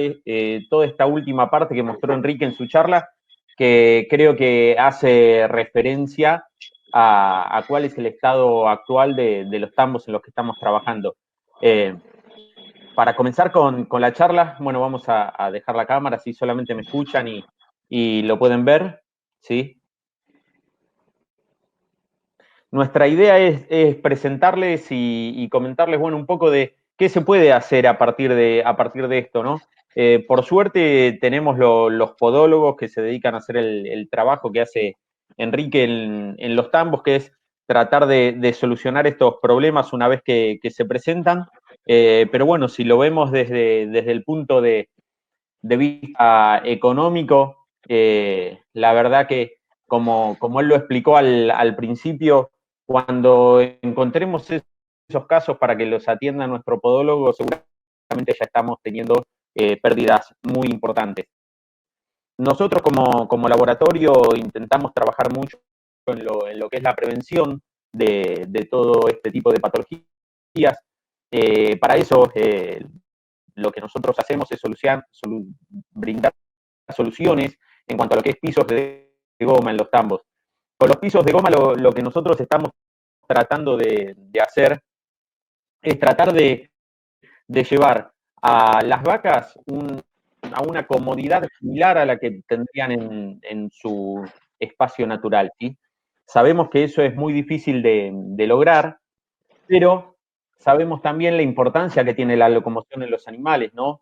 toda esta última parte que mostró Enrique en su charla, que creo que hace referencia a cuál es el estado actual de los tambos en los que estamos trabajando. Para comenzar con la charla, bueno, vamos a dejar la cámara, así solamente me escuchan y lo pueden ver, ¿sí? Nuestra idea es presentarles y comentarles, bueno, un poco de qué se puede hacer a partir de esto, ¿no? Por suerte tenemos los podólogos que se dedican a hacer el trabajo que hace Enrique en los tambos, que es tratar de solucionar estos problemas una vez que se presentan. Pero bueno, si lo vemos desde el punto de vista económico, la verdad que, como él lo explicó al principio, cuando encontremos esos casos para que los atienda nuestro podólogo, seguramente ya estamos teniendo pérdidas muy importantes. Nosotros como laboratorio intentamos trabajar mucho en lo que es la prevención de todo este tipo de patologías. Para eso, lo que nosotros hacemos es brindar soluciones en cuanto a lo que es pisos de goma en los tambos. Con los pisos de goma lo que nosotros estamos tratando de hacer es tratar de llevar a las vacas a una comodidad similar a la que tendrían en su espacio natural, ¿sí? Sabemos que eso es muy difícil de lograr, pero sabemos también la importancia que tiene la locomoción en los animales, ¿no?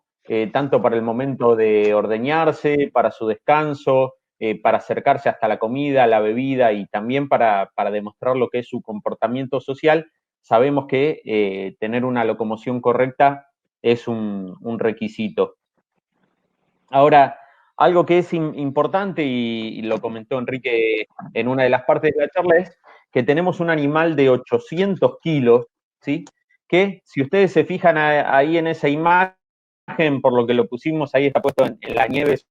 Tanto para el momento de ordeñarse, para su descanso, para acercarse hasta la comida, la bebida y también para demostrar lo que es su comportamiento social. Sabemos que tener una locomoción correcta es un requisito. Ahora, algo que es importante, y lo comentó Enrique en una de las partes de la charla, es que tenemos un animal de 800 kilos, ¿sí? Que si ustedes se fijan ahí en esa imagen, por lo que lo pusimos ahí, está puesto en la nieve, es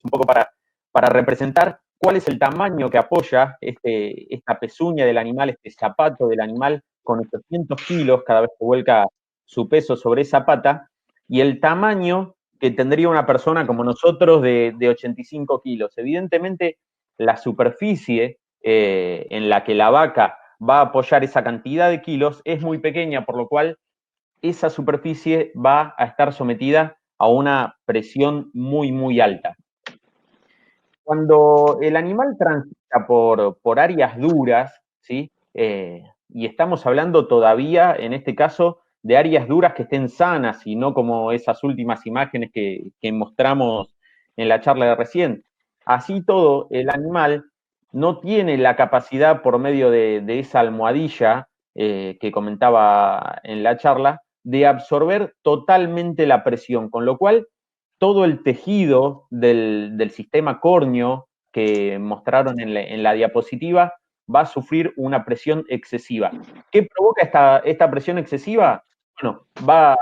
un poco para representar cuál es el tamaño que apoya esta pezuña del animal, este zapato del animal con 800 kilos cada vez que vuelca su peso sobre esa pata, y el tamaño que tendría una persona como nosotros de 85 kilos. Evidentemente, la superficie en la que la vaca va a apoyar esa cantidad de kilos es muy pequeña, por lo cual esa superficie va a estar sometida a una presión muy, muy alta. Cuando el animal transita por áreas duras, ¿sí? Y estamos hablando todavía, en este caso, de áreas duras que estén sanas y no como esas últimas imágenes que mostramos en la charla de recién. Así todo, el animal no tiene la capacidad por medio de esa almohadilla que comentaba en la charla, de absorber totalmente la presión, con lo cual todo el tejido del sistema córneo que mostraron en la diapositiva va a sufrir una presión excesiva. ¿Qué provoca esta presión excesiva? Bueno, va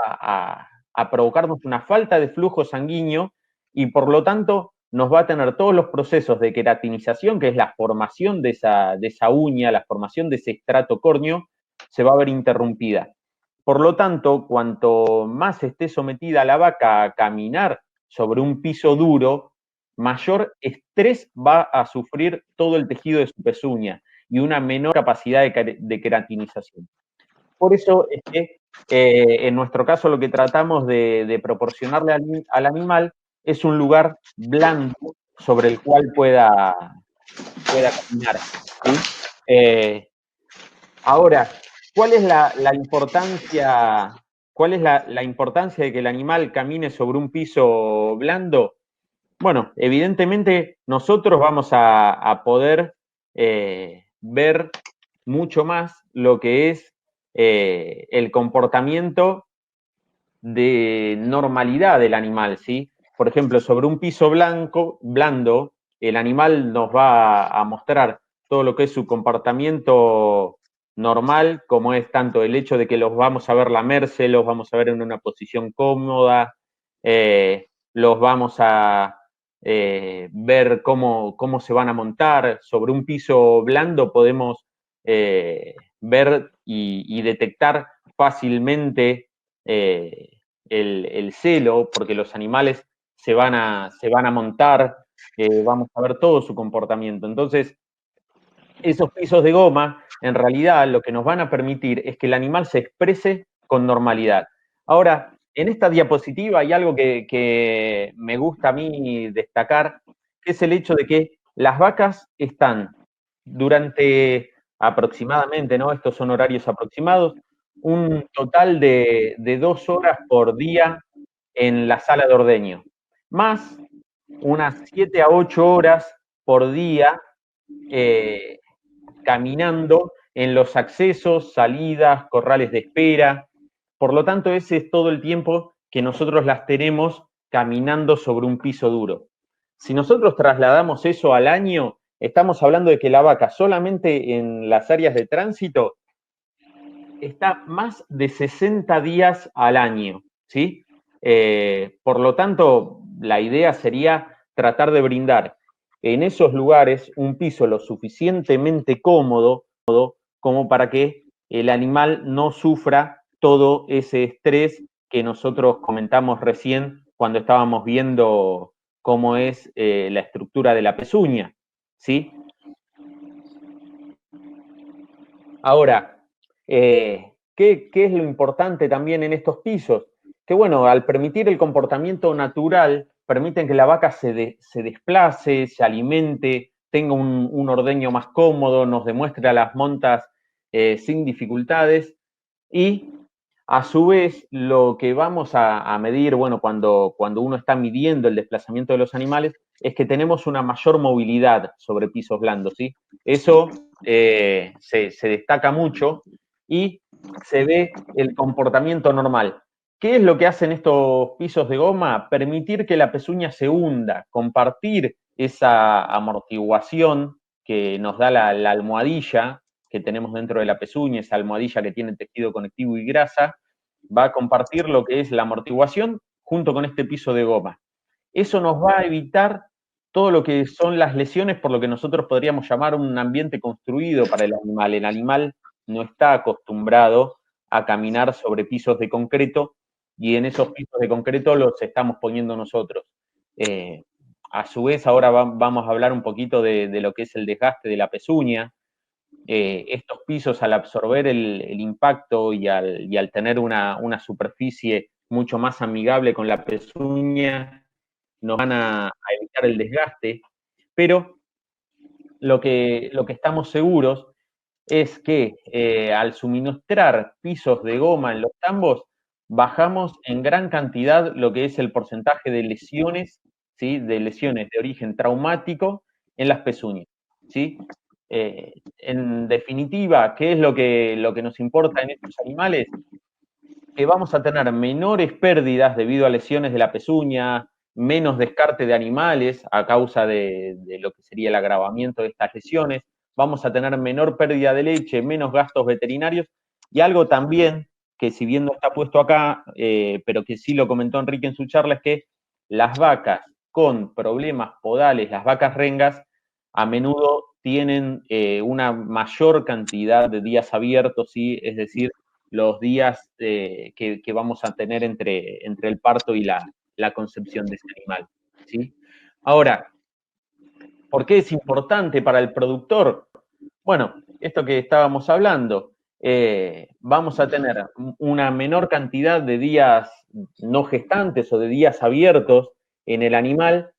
a provocarnos una falta de flujo sanguíneo y por lo tanto nos va a tener todos los procesos de queratinización, que es la formación de esa uña, la formación de ese estrato córneo, se va a ver interrumpida. Por lo tanto, cuanto más esté sometida la vaca a caminar sobre un piso duro, mayor estrés va a sufrir todo el tejido de su pezuña y una menor capacidad de queratinización. Por eso es que en nuestro caso lo que tratamos de proporcionarle al animal es un lugar blando sobre el cual pueda caminar, ¿sí? Ahora, ¿cuál es la importancia? ¿Cuál es la importancia de que el animal camine sobre un piso blando? Bueno, evidentemente nosotros vamos a poder ver mucho más lo que es el comportamiento de normalidad del animal, ¿sí? Por ejemplo, sobre un piso blando, el animal nos va a mostrar todo lo que es su comportamiento normal, como es tanto el hecho de que los vamos a ver lamerse, los vamos a ver en una posición cómoda, los vamos a ver cómo se van a montar. Sobre un piso blando podemos ver y detectar fácilmente el celo, porque los animales se van a montar, vamos a ver todo su comportamiento. Entonces, esos pisos de goma, en realidad, lo que nos van a permitir es que el animal se exprese con normalidad. Ahora, en esta diapositiva hay algo que me gusta a mí destacar, que es el hecho de que las vacas están durante aproximadamente, ¿no? Estos son horarios aproximados, un total de 2 horas por día en la sala de ordeño, más unas 7 a 8 horas por día eh, caminando en los accesos, salidas, corrales de espera. Por lo tanto, ese es todo el tiempo que nosotros las tenemos caminando sobre un piso duro. Si nosotros trasladamos eso al año, estamos hablando de que la vaca solamente en las áreas de tránsito está más de 60 días al año, ¿sí? Por lo tanto, la idea sería tratar de brindar en esos lugares un piso lo suficientemente cómodo como para que el animal no sufra todo ese estrés que nosotros comentamos recién cuando estábamos viendo cómo es la estructura de la pezuña, ¿sí? Ahora, ¿qué es lo importante también en estos pisos? Que bueno, al permitir el comportamiento natural, permiten que la vaca se desplace, se alimente, tenga un ordeño más cómodo, nos demuestra las montas sin dificultades y a su vez lo que vamos a medir, bueno, cuando uno está midiendo el desplazamiento de los animales, es que tenemos una mayor movilidad sobre pisos blandos, ¿sí? Eso se destaca mucho y se ve el comportamiento normal. ¿Qué es lo que hacen estos pisos de goma? Permitir que la pezuña se hunda, compartir esa amortiguación que nos da la almohadilla que tenemos dentro de la pezuña, esa almohadilla que tiene tejido conectivo y grasa, va a compartir lo que es la amortiguación junto con este piso de goma. Eso nos va a evitar todo lo que son las lesiones por lo que nosotros podríamos llamar un ambiente construido para el animal. El animal no está acostumbrado a caminar sobre pisos de concreto y en esos pisos de concreto los estamos poniendo nosotros. A su vez, ahora vamos a hablar un poquito de lo que es el desgaste de la pezuña. Estos pisos, al absorber el impacto y al tener una superficie mucho más amigable con la pezuña, nos van a evitar el desgaste, pero lo que estamos seguros es que al suministrar pisos de goma en los tambos, bajamos en gran cantidad lo que es el porcentaje de lesiones, ¿sí? De lesiones de origen traumático en las pezuñas, ¿sí? En definitiva, ¿qué es lo que nos importa en estos animales? Que vamos a tener menores pérdidas debido a lesiones de la pezuña, menos descarte de animales a causa de lo que sería el agravamiento de estas lesiones, vamos a tener menor pérdida de leche, menos gastos veterinarios y algo también que si bien no está puesto acá, pero que sí lo comentó Enrique en su charla, es que las vacas con problemas podales, las vacas rengas, a menudo tienen una mayor cantidad de días abiertos, ¿sí? Es decir, los días que vamos a tener entre el parto y la concepción de ese animal, ¿sí? Ahora, ¿por qué es importante para el productor? Bueno, esto que estábamos hablando, vamos a tener una menor cantidad de días no gestantes o de días abiertos en el animal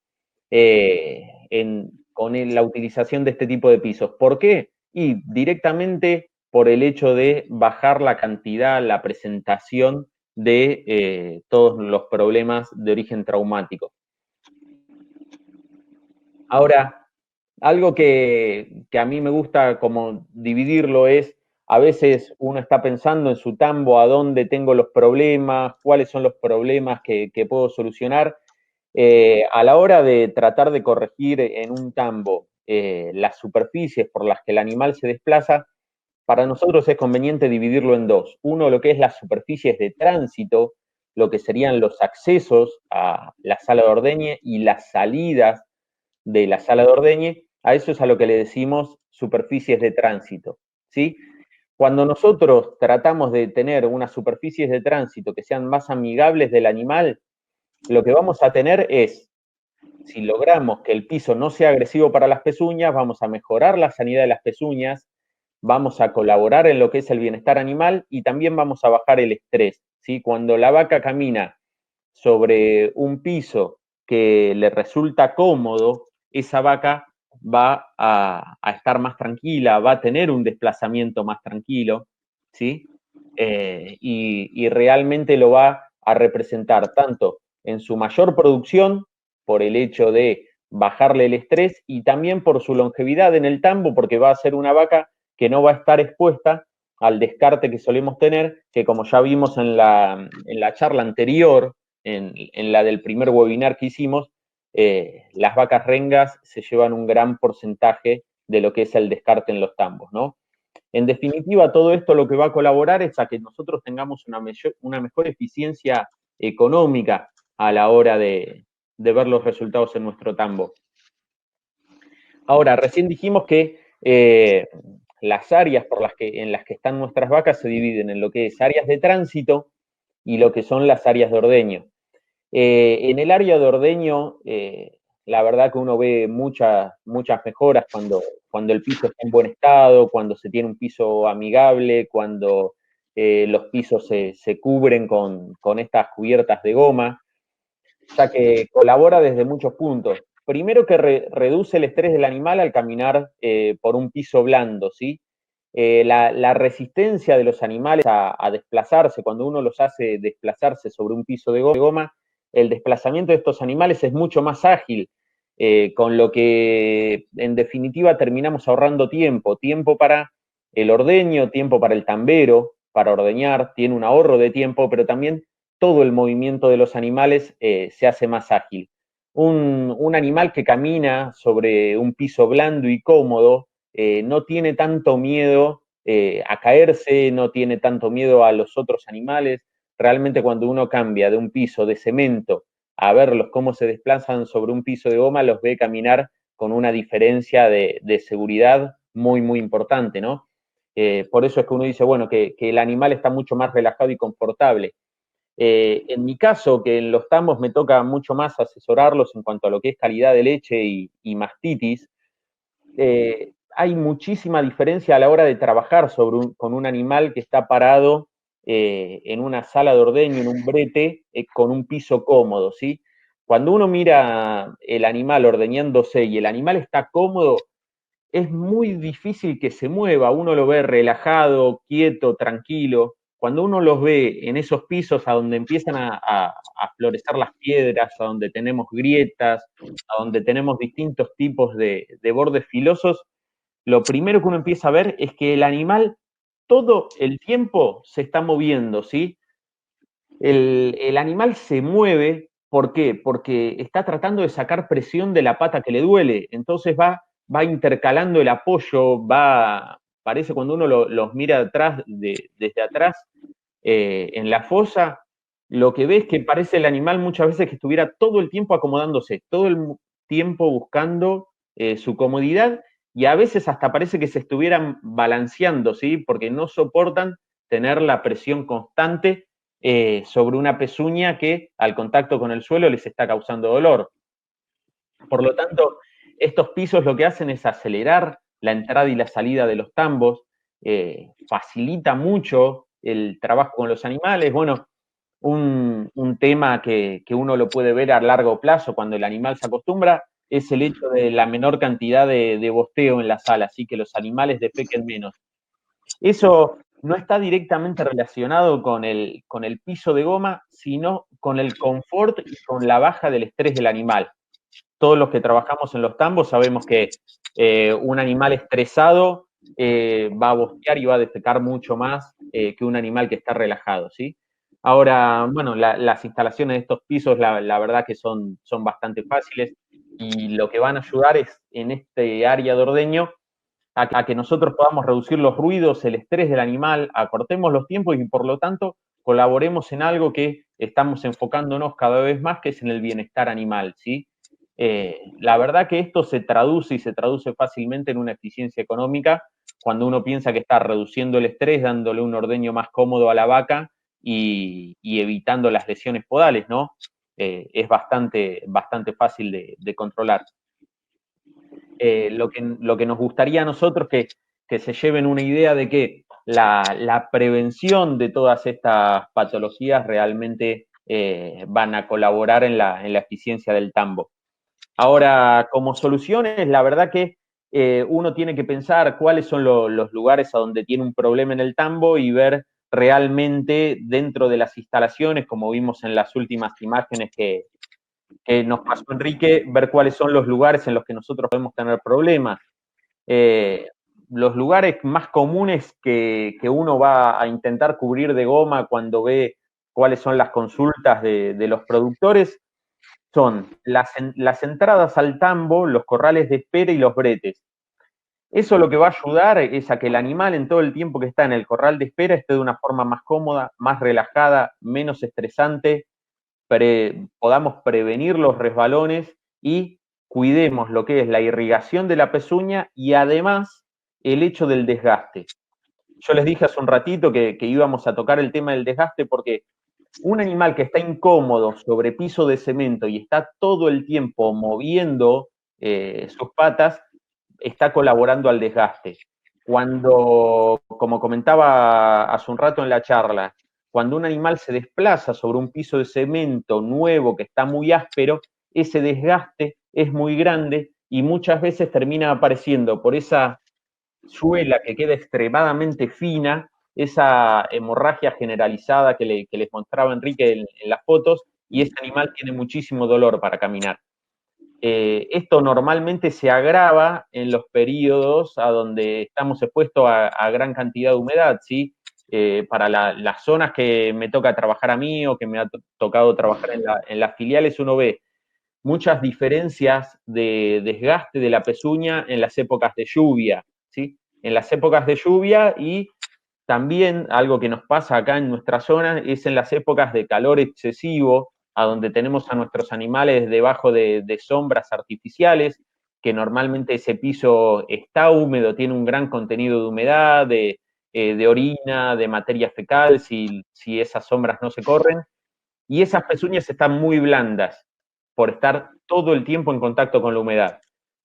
con la utilización de este tipo de pisos. ¿Por qué? Y directamente por el hecho de bajar la cantidad, la presentación de todos los problemas de origen traumático. Ahora, algo que a mí me gusta como dividirlo es, a veces uno está pensando en su tambo, a dónde tengo los problemas, cuáles son los problemas que puedo solucionar. A la hora de tratar de corregir en un tambo las superficies por las que el animal se desplaza, para nosotros es conveniente dividirlo en dos. Uno, lo que es las superficies de tránsito, lo que serían los accesos a la sala de ordeñe y las salidas de la sala de ordeñe, a eso es a lo que le decimos superficies de tránsito, ¿sí? Cuando nosotros tratamos de tener unas superficies de tránsito que sean más amigables del animal, lo que vamos a tener es, si logramos que el piso no sea agresivo para las pezuñas, vamos a mejorar la sanidad de las pezuñas, vamos a colaborar en lo que es el bienestar animal y también vamos a bajar el estrés, ¿sí? Cuando la vaca camina sobre un piso que le resulta cómodo, esa vaca va a estar más tranquila, va a tener un desplazamiento más tranquilo, ¿sí? Y realmente lo va a representar tanto en su mayor producción, por el hecho de bajarle el estrés, y también por su longevidad en el tambo, porque va a ser una vaca que no va a estar expuesta al descarte que solemos tener, que como ya vimos en la charla anterior, en la del primer webinar que hicimos, las vacas rengas se llevan un gran porcentaje de lo que es el descarte en los tambos, ¿no? En definitiva, todo esto lo que va a colaborar es a que nosotros tengamos una mejor eficiencia económica a la hora de ver los resultados en nuestro tambo. Ahora, recién dijimos que las áreas en las que están nuestras vacas se dividen en lo que es áreas de tránsito y lo que son las áreas de ordeño. En el área de ordeño, la verdad que uno ve muchas mejoras cuando el piso está en buen estado, cuando se tiene un piso amigable, cuando los pisos se cubren con estas cubiertas de goma. ya que colabora desde muchos puntos. Primero que reduce el estrés del animal al caminar por un piso blando, ¿sí? La resistencia de los animales a desplazarse, cuando uno los hace desplazarse sobre un piso de goma, el desplazamiento de estos animales es mucho más ágil, con lo que en definitiva terminamos ahorrando tiempo, tiempo para el ordeño, tiempo para el tambero, para ordeñar, tiene un ahorro de tiempo, pero también todo el movimiento de los animales se hace más ágil. Un animal que camina sobre un piso blando y cómodo no tiene tanto miedo a caerse, no tiene tanto miedo a los otros animales. Realmente cuando uno cambia de un piso de cemento a verlos cómo se desplazan sobre un piso de goma, los ve caminar con una diferencia de seguridad muy, muy importante, ¿no? Por eso es que uno dice, bueno, que el animal está mucho más relajado y confortable. En mi caso, que en los tambos me toca mucho más asesorarlos en cuanto a lo que es calidad de leche y mastitis, hay muchísima diferencia a la hora de trabajar con un animal que está parado en una sala de ordeño, en un brete, con un piso cómodo, ¿sí? Cuando uno mira el animal ordeñándose y el animal está cómodo, es muy difícil que se mueva, uno lo ve relajado, quieto, tranquilo. Cuando uno los ve en esos pisos a donde empiezan a florecer las piedras, a donde tenemos grietas, a donde tenemos distintos tipos de bordes filosos, lo primero que uno empieza a ver es que el animal todo el tiempo se está moviendo, ¿sí? El animal se mueve, ¿por qué? Porque está tratando de sacar presión de la pata que le duele, entonces va intercalando el apoyo, parece cuando uno los mira atrás, desde atrás, en la fosa, lo que ve es que parece el animal muchas veces que estuviera todo el tiempo acomodándose, todo el tiempo buscando su comodidad y a veces hasta parece que se estuvieran balanceando, ¿sí? Porque no soportan tener la presión constante sobre una pezuña que al contacto con el suelo les está causando dolor. Por lo tanto, estos pisos lo que hacen es acelerar la entrada y la salida de los tambos, facilita mucho el trabajo con los animales. Bueno, un tema que uno lo puede ver a largo plazo cuando el animal se acostumbra es el hecho de la menor cantidad de bosteo en la sala, así que los animales defequen menos. Eso no está directamente relacionado con el piso de goma, sino con el confort y con la baja del estrés del animal. Todos los que trabajamos en los tambos sabemos que un animal estresado va a bostear y va a defecar mucho más que un animal que está relajado, ¿sí? Ahora, bueno, las instalaciones de estos pisos, la verdad que son bastante fáciles y lo que van a ayudar es en este área de ordeño a que nosotros podamos reducir los ruidos, el estrés del animal, acortemos los tiempos y por lo tanto colaboremos en algo que estamos enfocándonos cada vez más, que es en el bienestar animal, ¿sí? La verdad que esto se traduce y se traduce fácilmente en una eficiencia económica cuando uno piensa que está reduciendo el estrés, dándole un ordeño más cómodo a la vaca y evitando las lesiones podales, ¿no? Es bastante fácil de controlar. Lo que nos gustaría a nosotros que se lleven una idea de que la prevención de todas estas patologías realmente van a colaborar en la eficiencia del tambo. Ahora, como soluciones, la verdad que uno tiene que pensar cuáles son los lugares a donde tiene un problema en el tambo y ver realmente dentro de las instalaciones, como vimos en las últimas imágenes que nos pasó Enrique, ver cuáles son los lugares en los que nosotros podemos tener problemas. Eh, los lugares más comunes que uno va a intentar cubrir de goma cuando ve cuáles son las consultas de los productores son las entradas al tambo, los corrales de espera y los bretes. Eso lo que va a ayudar es a que el animal en todo el tiempo que está en el corral de espera esté de una forma más cómoda, más relajada, menos estresante, podamos prevenir los resbalones y cuidemos lo que es la irrigación de la pezuña y además el hecho del desgaste. Yo les dije hace un ratito que íbamos a tocar el tema del desgaste porque un animal que está incómodo sobre piso de cemento y está todo el tiempo moviendo sus patas, está colaborando al desgaste. Cuando, como comentaba hace un rato en la charla, cuando un animal se desplaza sobre un piso de cemento nuevo que está muy áspero, ese desgaste es muy grande y muchas veces termina apareciendo por esa suela que queda extremadamente fina, esa hemorragia generalizada que les mostraba Enrique en las fotos, y ese animal tiene muchísimo dolor para caminar. Esto normalmente se agrava en los periodos a donde estamos expuestos a gran cantidad de humedad, ¿sí? Para las zonas que me toca trabajar a mí o que me ha tocado trabajar en las filiales, uno ve muchas diferencias de desgaste de la pezuña en las épocas de lluvia, ¿sí? En las épocas de lluvia, y también algo que nos pasa acá en nuestra zona es en las épocas de calor excesivo, a donde tenemos a nuestros animales debajo de sombras artificiales, que normalmente ese piso está húmedo, tiene un gran contenido de humedad, de orina, de materia fecal, si esas sombras no se corren, y esas pezuñas están muy blandas por estar todo el tiempo en contacto con la humedad.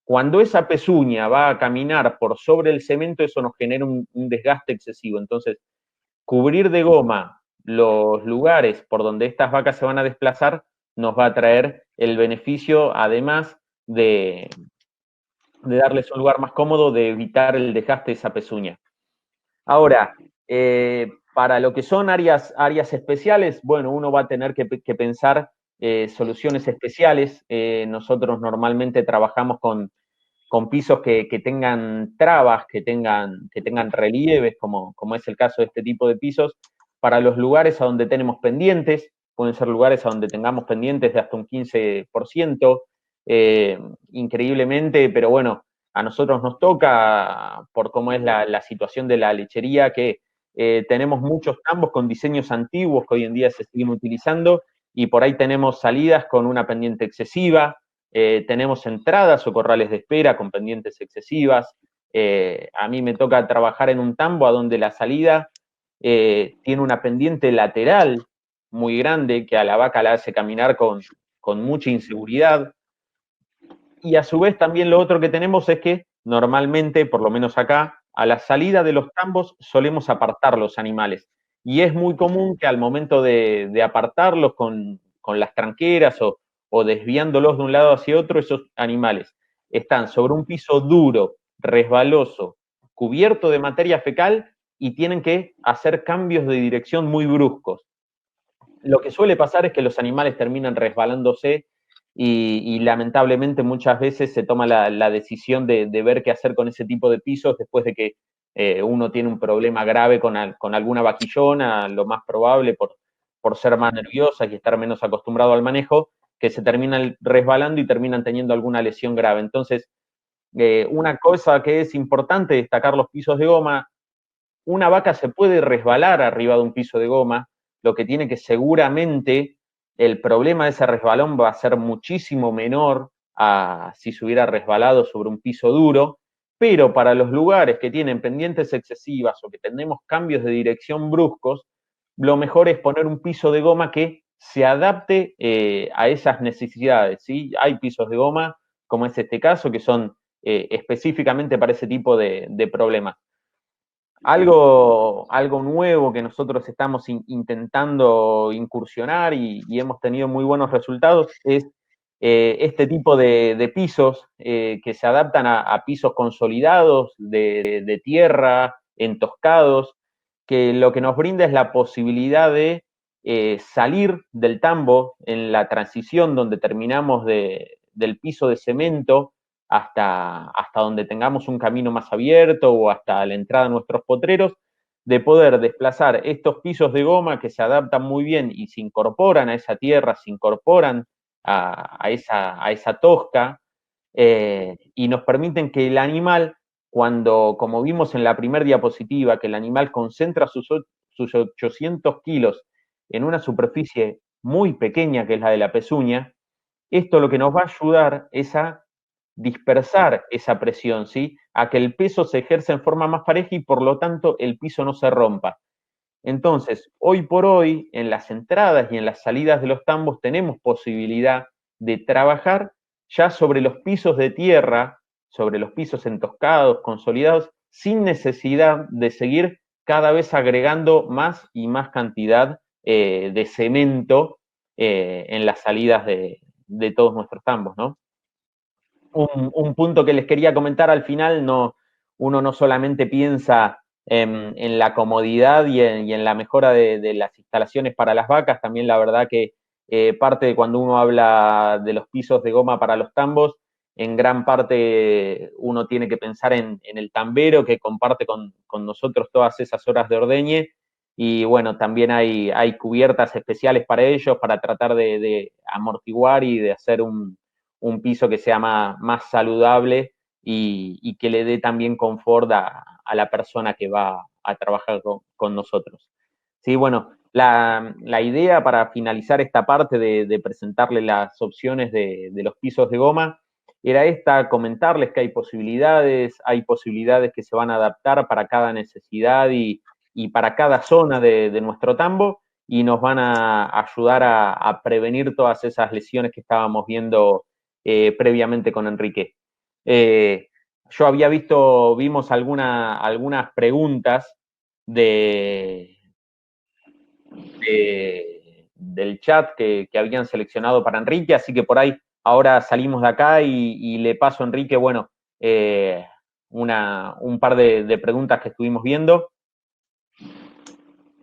Cuando esa pezuña va a caminar por sobre el cemento, eso nos genera un desgaste excesivo. Entonces, cubrir de goma los lugares por donde estas vacas se van a desplazar nos va a traer el beneficio, además de darles un lugar más cómodo, de evitar el desgaste de esa pezuña. Ahora, para lo que son áreas especiales, bueno, uno va a tener que pensar soluciones especiales. Nosotros normalmente trabajamos con pisos que tengan trabas, que tengan relieves, como es el caso de este tipo de pisos, para los lugares a donde tenemos pendientes, pueden ser lugares a donde tengamos pendientes de hasta un 15%, eh, increíblemente, pero bueno, a nosotros nos toca, por cómo es la situación de la lechería, que tenemos muchos tambos con diseños antiguos que hoy en día se siguen utilizando, y por ahí tenemos salidas con una pendiente excesiva, tenemos entradas o corrales de espera con pendientes excesivas. A mí me toca trabajar en un tambo a donde la salida tiene una pendiente lateral muy grande que a la vaca la hace caminar con mucha inseguridad. Y a su vez también lo otro que tenemos es que normalmente, por lo menos acá, a la salida de los tambos solemos apartar los animales. Y es muy común que al momento de apartarlos con las tranqueras o desviándolos de un lado hacia otro, esos animales están sobre un piso duro, resbaloso, cubierto de materia fecal, y tienen que hacer cambios de dirección muy bruscos. Lo que suele pasar es que los animales terminan resbalándose y lamentablemente muchas veces se toma la decisión de ver qué hacer con ese tipo de pisos después de que uno tiene un problema grave con alguna vaquillona, lo más probable por ser más nerviosa y estar menos acostumbrado al manejo, que se terminan resbalando y terminan teniendo alguna lesión grave. Entonces, una cosa que es importante destacar: los pisos de goma. Una vaca se puede resbalar arriba de un piso de goma, lo que tiene que seguramente el problema de ese resbalón va a ser muchísimo menor a si se hubiera resbalado sobre un piso duro, pero para los lugares que tienen pendientes excesivas o que tenemos cambios de dirección bruscos, lo mejor es poner un piso de goma que se adapte a esas necesidades, ¿sí? Hay pisos de goma, como es este caso, que son específicamente para ese tipo de problemas. Algo nuevo que nosotros estamos intentando incursionar y hemos tenido muy buenos resultados es este tipo de pisos que se adaptan a pisos consolidados de tierra, entoscados, que lo que nos brinda es la posibilidad de salir del tambo en la transición donde terminamos del piso de cemento hasta donde tengamos un camino más abierto o hasta la entrada a nuestros potreros, de poder desplazar estos pisos de goma que se adaptan muy bien y se incorporan a esa tierra, se incorporan a esa tosca, y nos permiten que el animal, cuando, como vimos en la primera diapositiva, que el animal concentra sus 800 kilos en una superficie muy pequeña que es la de la pezuña, esto lo que nos va a ayudar es a dispersar esa presión, ¿sí? A que el peso se ejerza en forma más pareja y por lo tanto el piso no se rompa. Entonces, hoy por hoy, en las entradas y en las salidas de los tambos tenemos posibilidad de trabajar ya sobre los pisos de tierra, sobre los pisos entoscados, consolidados, sin necesidad de seguir cada vez agregando más y más cantidad de cemento en las salidas de todos nuestros tambos, ¿no? Un punto que les quería comentar al final, uno no solamente piensa en la comodidad y en la mejora de las instalaciones para las vacas, también la verdad que parte de cuando uno habla de los pisos de goma para los tambos, en gran parte uno tiene que pensar en el tambero que comparte con nosotros todas esas horas de ordeñe, y bueno, también hay cubiertas especiales para ellos, para tratar de amortiguar y de hacer un piso que sea más saludable y que le dé también confort a la persona que va a trabajar con nosotros. Sí, bueno, la idea para finalizar esta parte de presentarle las opciones de los pisos de goma era esta: comentarles que hay posibilidades que se van a adaptar para cada necesidad y para cada zona de nuestro tambo, y nos van a ayudar a prevenir todas esas lesiones que estábamos viendo previamente con Enrique. Yo había vimos algunas preguntas del chat que habían seleccionado para Enrique, así que por ahí ahora salimos de acá y le paso a Enrique, bueno, un par de preguntas que estuvimos viendo.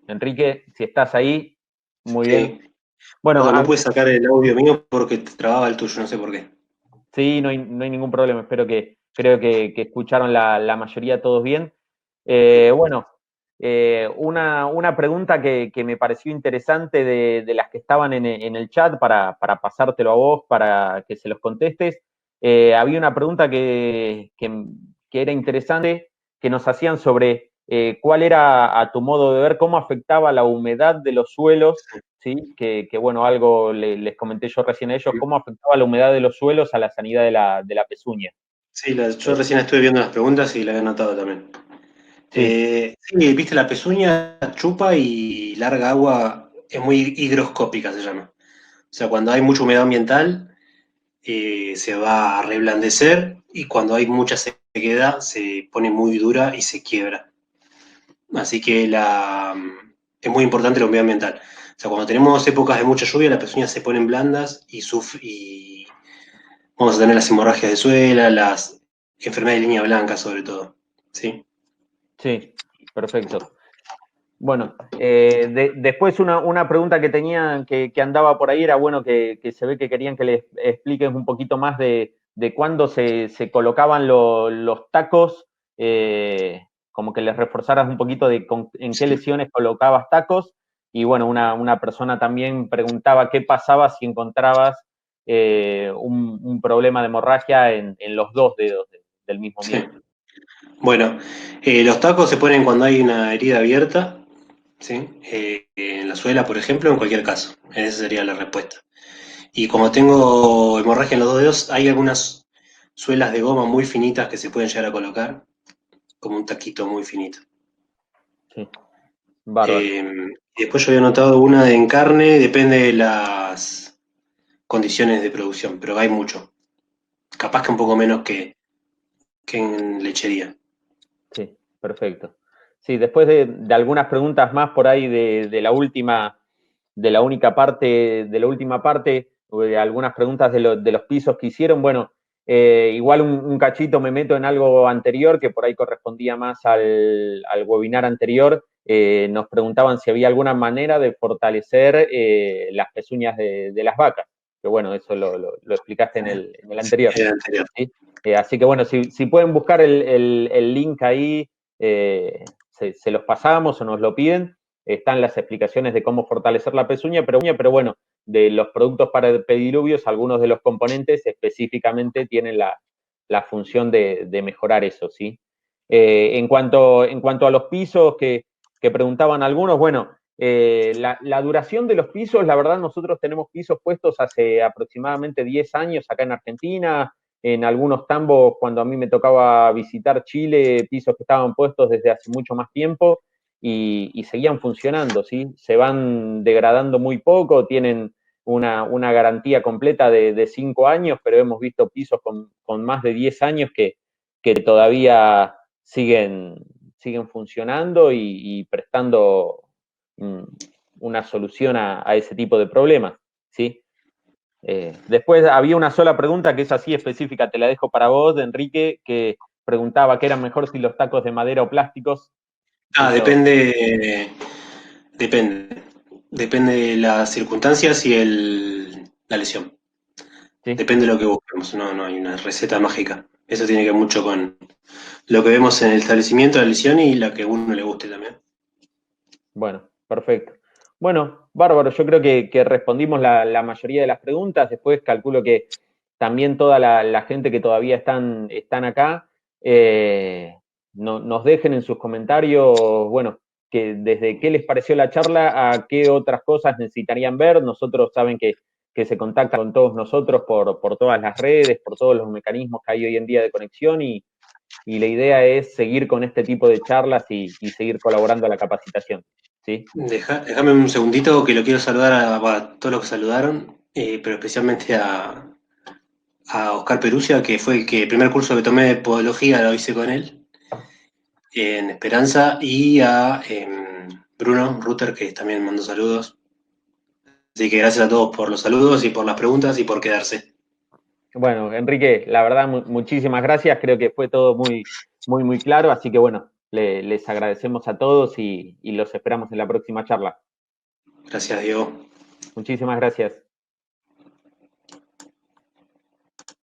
Enrique, si estás ahí, muy bien. Sí. Bueno, Perdón, no pude sacar el audio mío porque trababa el tuyo, no sé por qué. sí, no hay ningún problema. Creo que escucharon la mayoría todos bien. Bueno, una pregunta que me pareció interesante de las que estaban en el chat para pasártelo a vos, para que se los contestes. Había una pregunta que era interesante, que nos hacían sobre cuál era, a tu modo de ver, cómo afectaba la humedad de los suelos, ¿sí? Bueno, algo les comenté yo recién a ellos, cómo afectaba la humedad de los suelos a la sanidad de la pezuña. Sí, yo recién estuve viendo las preguntas y la había notado también. Sí, Sí, viste, la pezuña chupa y larga agua, es muy higroscópica, se llama. O sea, cuando hay mucha humedad ambiental, se va a reblandecer, y cuando hay mucha sequedad se pone muy dura y se quiebra. Así que es muy importante la humedad ambiental. O sea, cuando tenemos épocas de mucha lluvia, las pezuñas se ponen blandas y vamos a tener las hemorragias de suela, las enfermedades de línea blanca sobre todo. ¿Sí? sí, perfecto. Bueno, después una pregunta que tenían que andaba por ahí era, bueno, que se ve que querían que les expliques un poquito más de cuándo se colocaban los tacos, como que les reforzaras un poquito en qué Sí. lesiones colocabas tacos. Y bueno, una persona también preguntaba qué pasaba si encontrabas un problema de hemorragia en los dos dedos del mismo Sí. miembro. Bueno, los tacos se ponen cuando hay una herida abierta, ¿sí? En la suela, por ejemplo, en cualquier caso. Esa sería la respuesta. Y como tengo hemorragia en los dos dedos, hay algunas suelas de goma muy finitas que se pueden llegar a colocar, como un taquito muy finito. Sí, bárbaro. Y después yo había notado una en carne, depende de las condiciones de producción, pero hay mucho. Capaz que un poco menos que en lechería. Sí, perfecto. Sí, después de algunas preguntas más por ahí de la última, de la única parte, de la última parte, algunas preguntas de los pisos que hicieron, bueno, igual un cachito me meto en algo anterior que por ahí correspondía más al webinar anterior. Nos preguntaban si había alguna manera de fortalecer las pezuñas de las vacas, que bueno, eso lo explicaste en el anterior. El anterior. ¿Sí? Así que bueno, si pueden buscar el link ahí, se los pasamos o nos lo piden. Están las explicaciones de cómo fortalecer la pezuña, pero bueno, de los productos para pediluvios, algunos de los componentes específicamente tienen la función de mejorar eso, ¿sí? En cuanto a los pisos que preguntaban algunos, bueno, la duración de los pisos, la verdad, nosotros tenemos pisos puestos hace aproximadamente 10 años acá en Argentina. En algunos tambos, cuando a mí me tocaba visitar Chile, pisos que estaban puestos desde hace mucho más tiempo y seguían funcionando, ¿sí? Se van degradando muy poco, tienen una garantía completa de 5 años, pero hemos visto pisos con más de 10 años que todavía siguen siguen funcionando y prestando una solución a ese tipo de problemas, ¿sí? Después había una sola pregunta que es así específica, te la dejo para vos, de Enrique, que preguntaba qué era mejor si los tacos de madera o plásticos. Eso, Depende. Depende de las circunstancias y la lesión. ¿sí? Depende de lo que busquemos. No, no hay una receta mágica. Eso tiene que ver mucho con lo que vemos en el establecimiento, la lesión y la que a uno le guste también. Bueno, perfecto. Bueno, bárbaro, yo creo que respondimos la mayoría de las preguntas. Después calculo que también toda la gente que todavía están acá, nos dejen en sus comentarios, bueno, que desde qué les pareció la charla a qué otras cosas necesitarían ver. Nosotros saben que se contactan con todos nosotros por todas las redes, por todos los mecanismos que hay hoy en día de conexión y la idea es seguir con este tipo de charlas y seguir colaborando a la capacitación. ¿Sí? Déjame un segundito que lo quiero saludar a todos los que saludaron, pero especialmente a Oscar Perusia, que fue el primer curso que tomé de podología, lo hice con él, en Esperanza, y a Bruno Rutter, que también mandó saludos. Así que gracias a todos por los saludos y por las preguntas y por quedarse. Bueno, Enrique, la verdad, muchísimas gracias. Creo que fue todo muy claro. Así que bueno, les agradecemos a todos y los esperamos en la próxima charla. Gracias, Diego. Muchísimas gracias.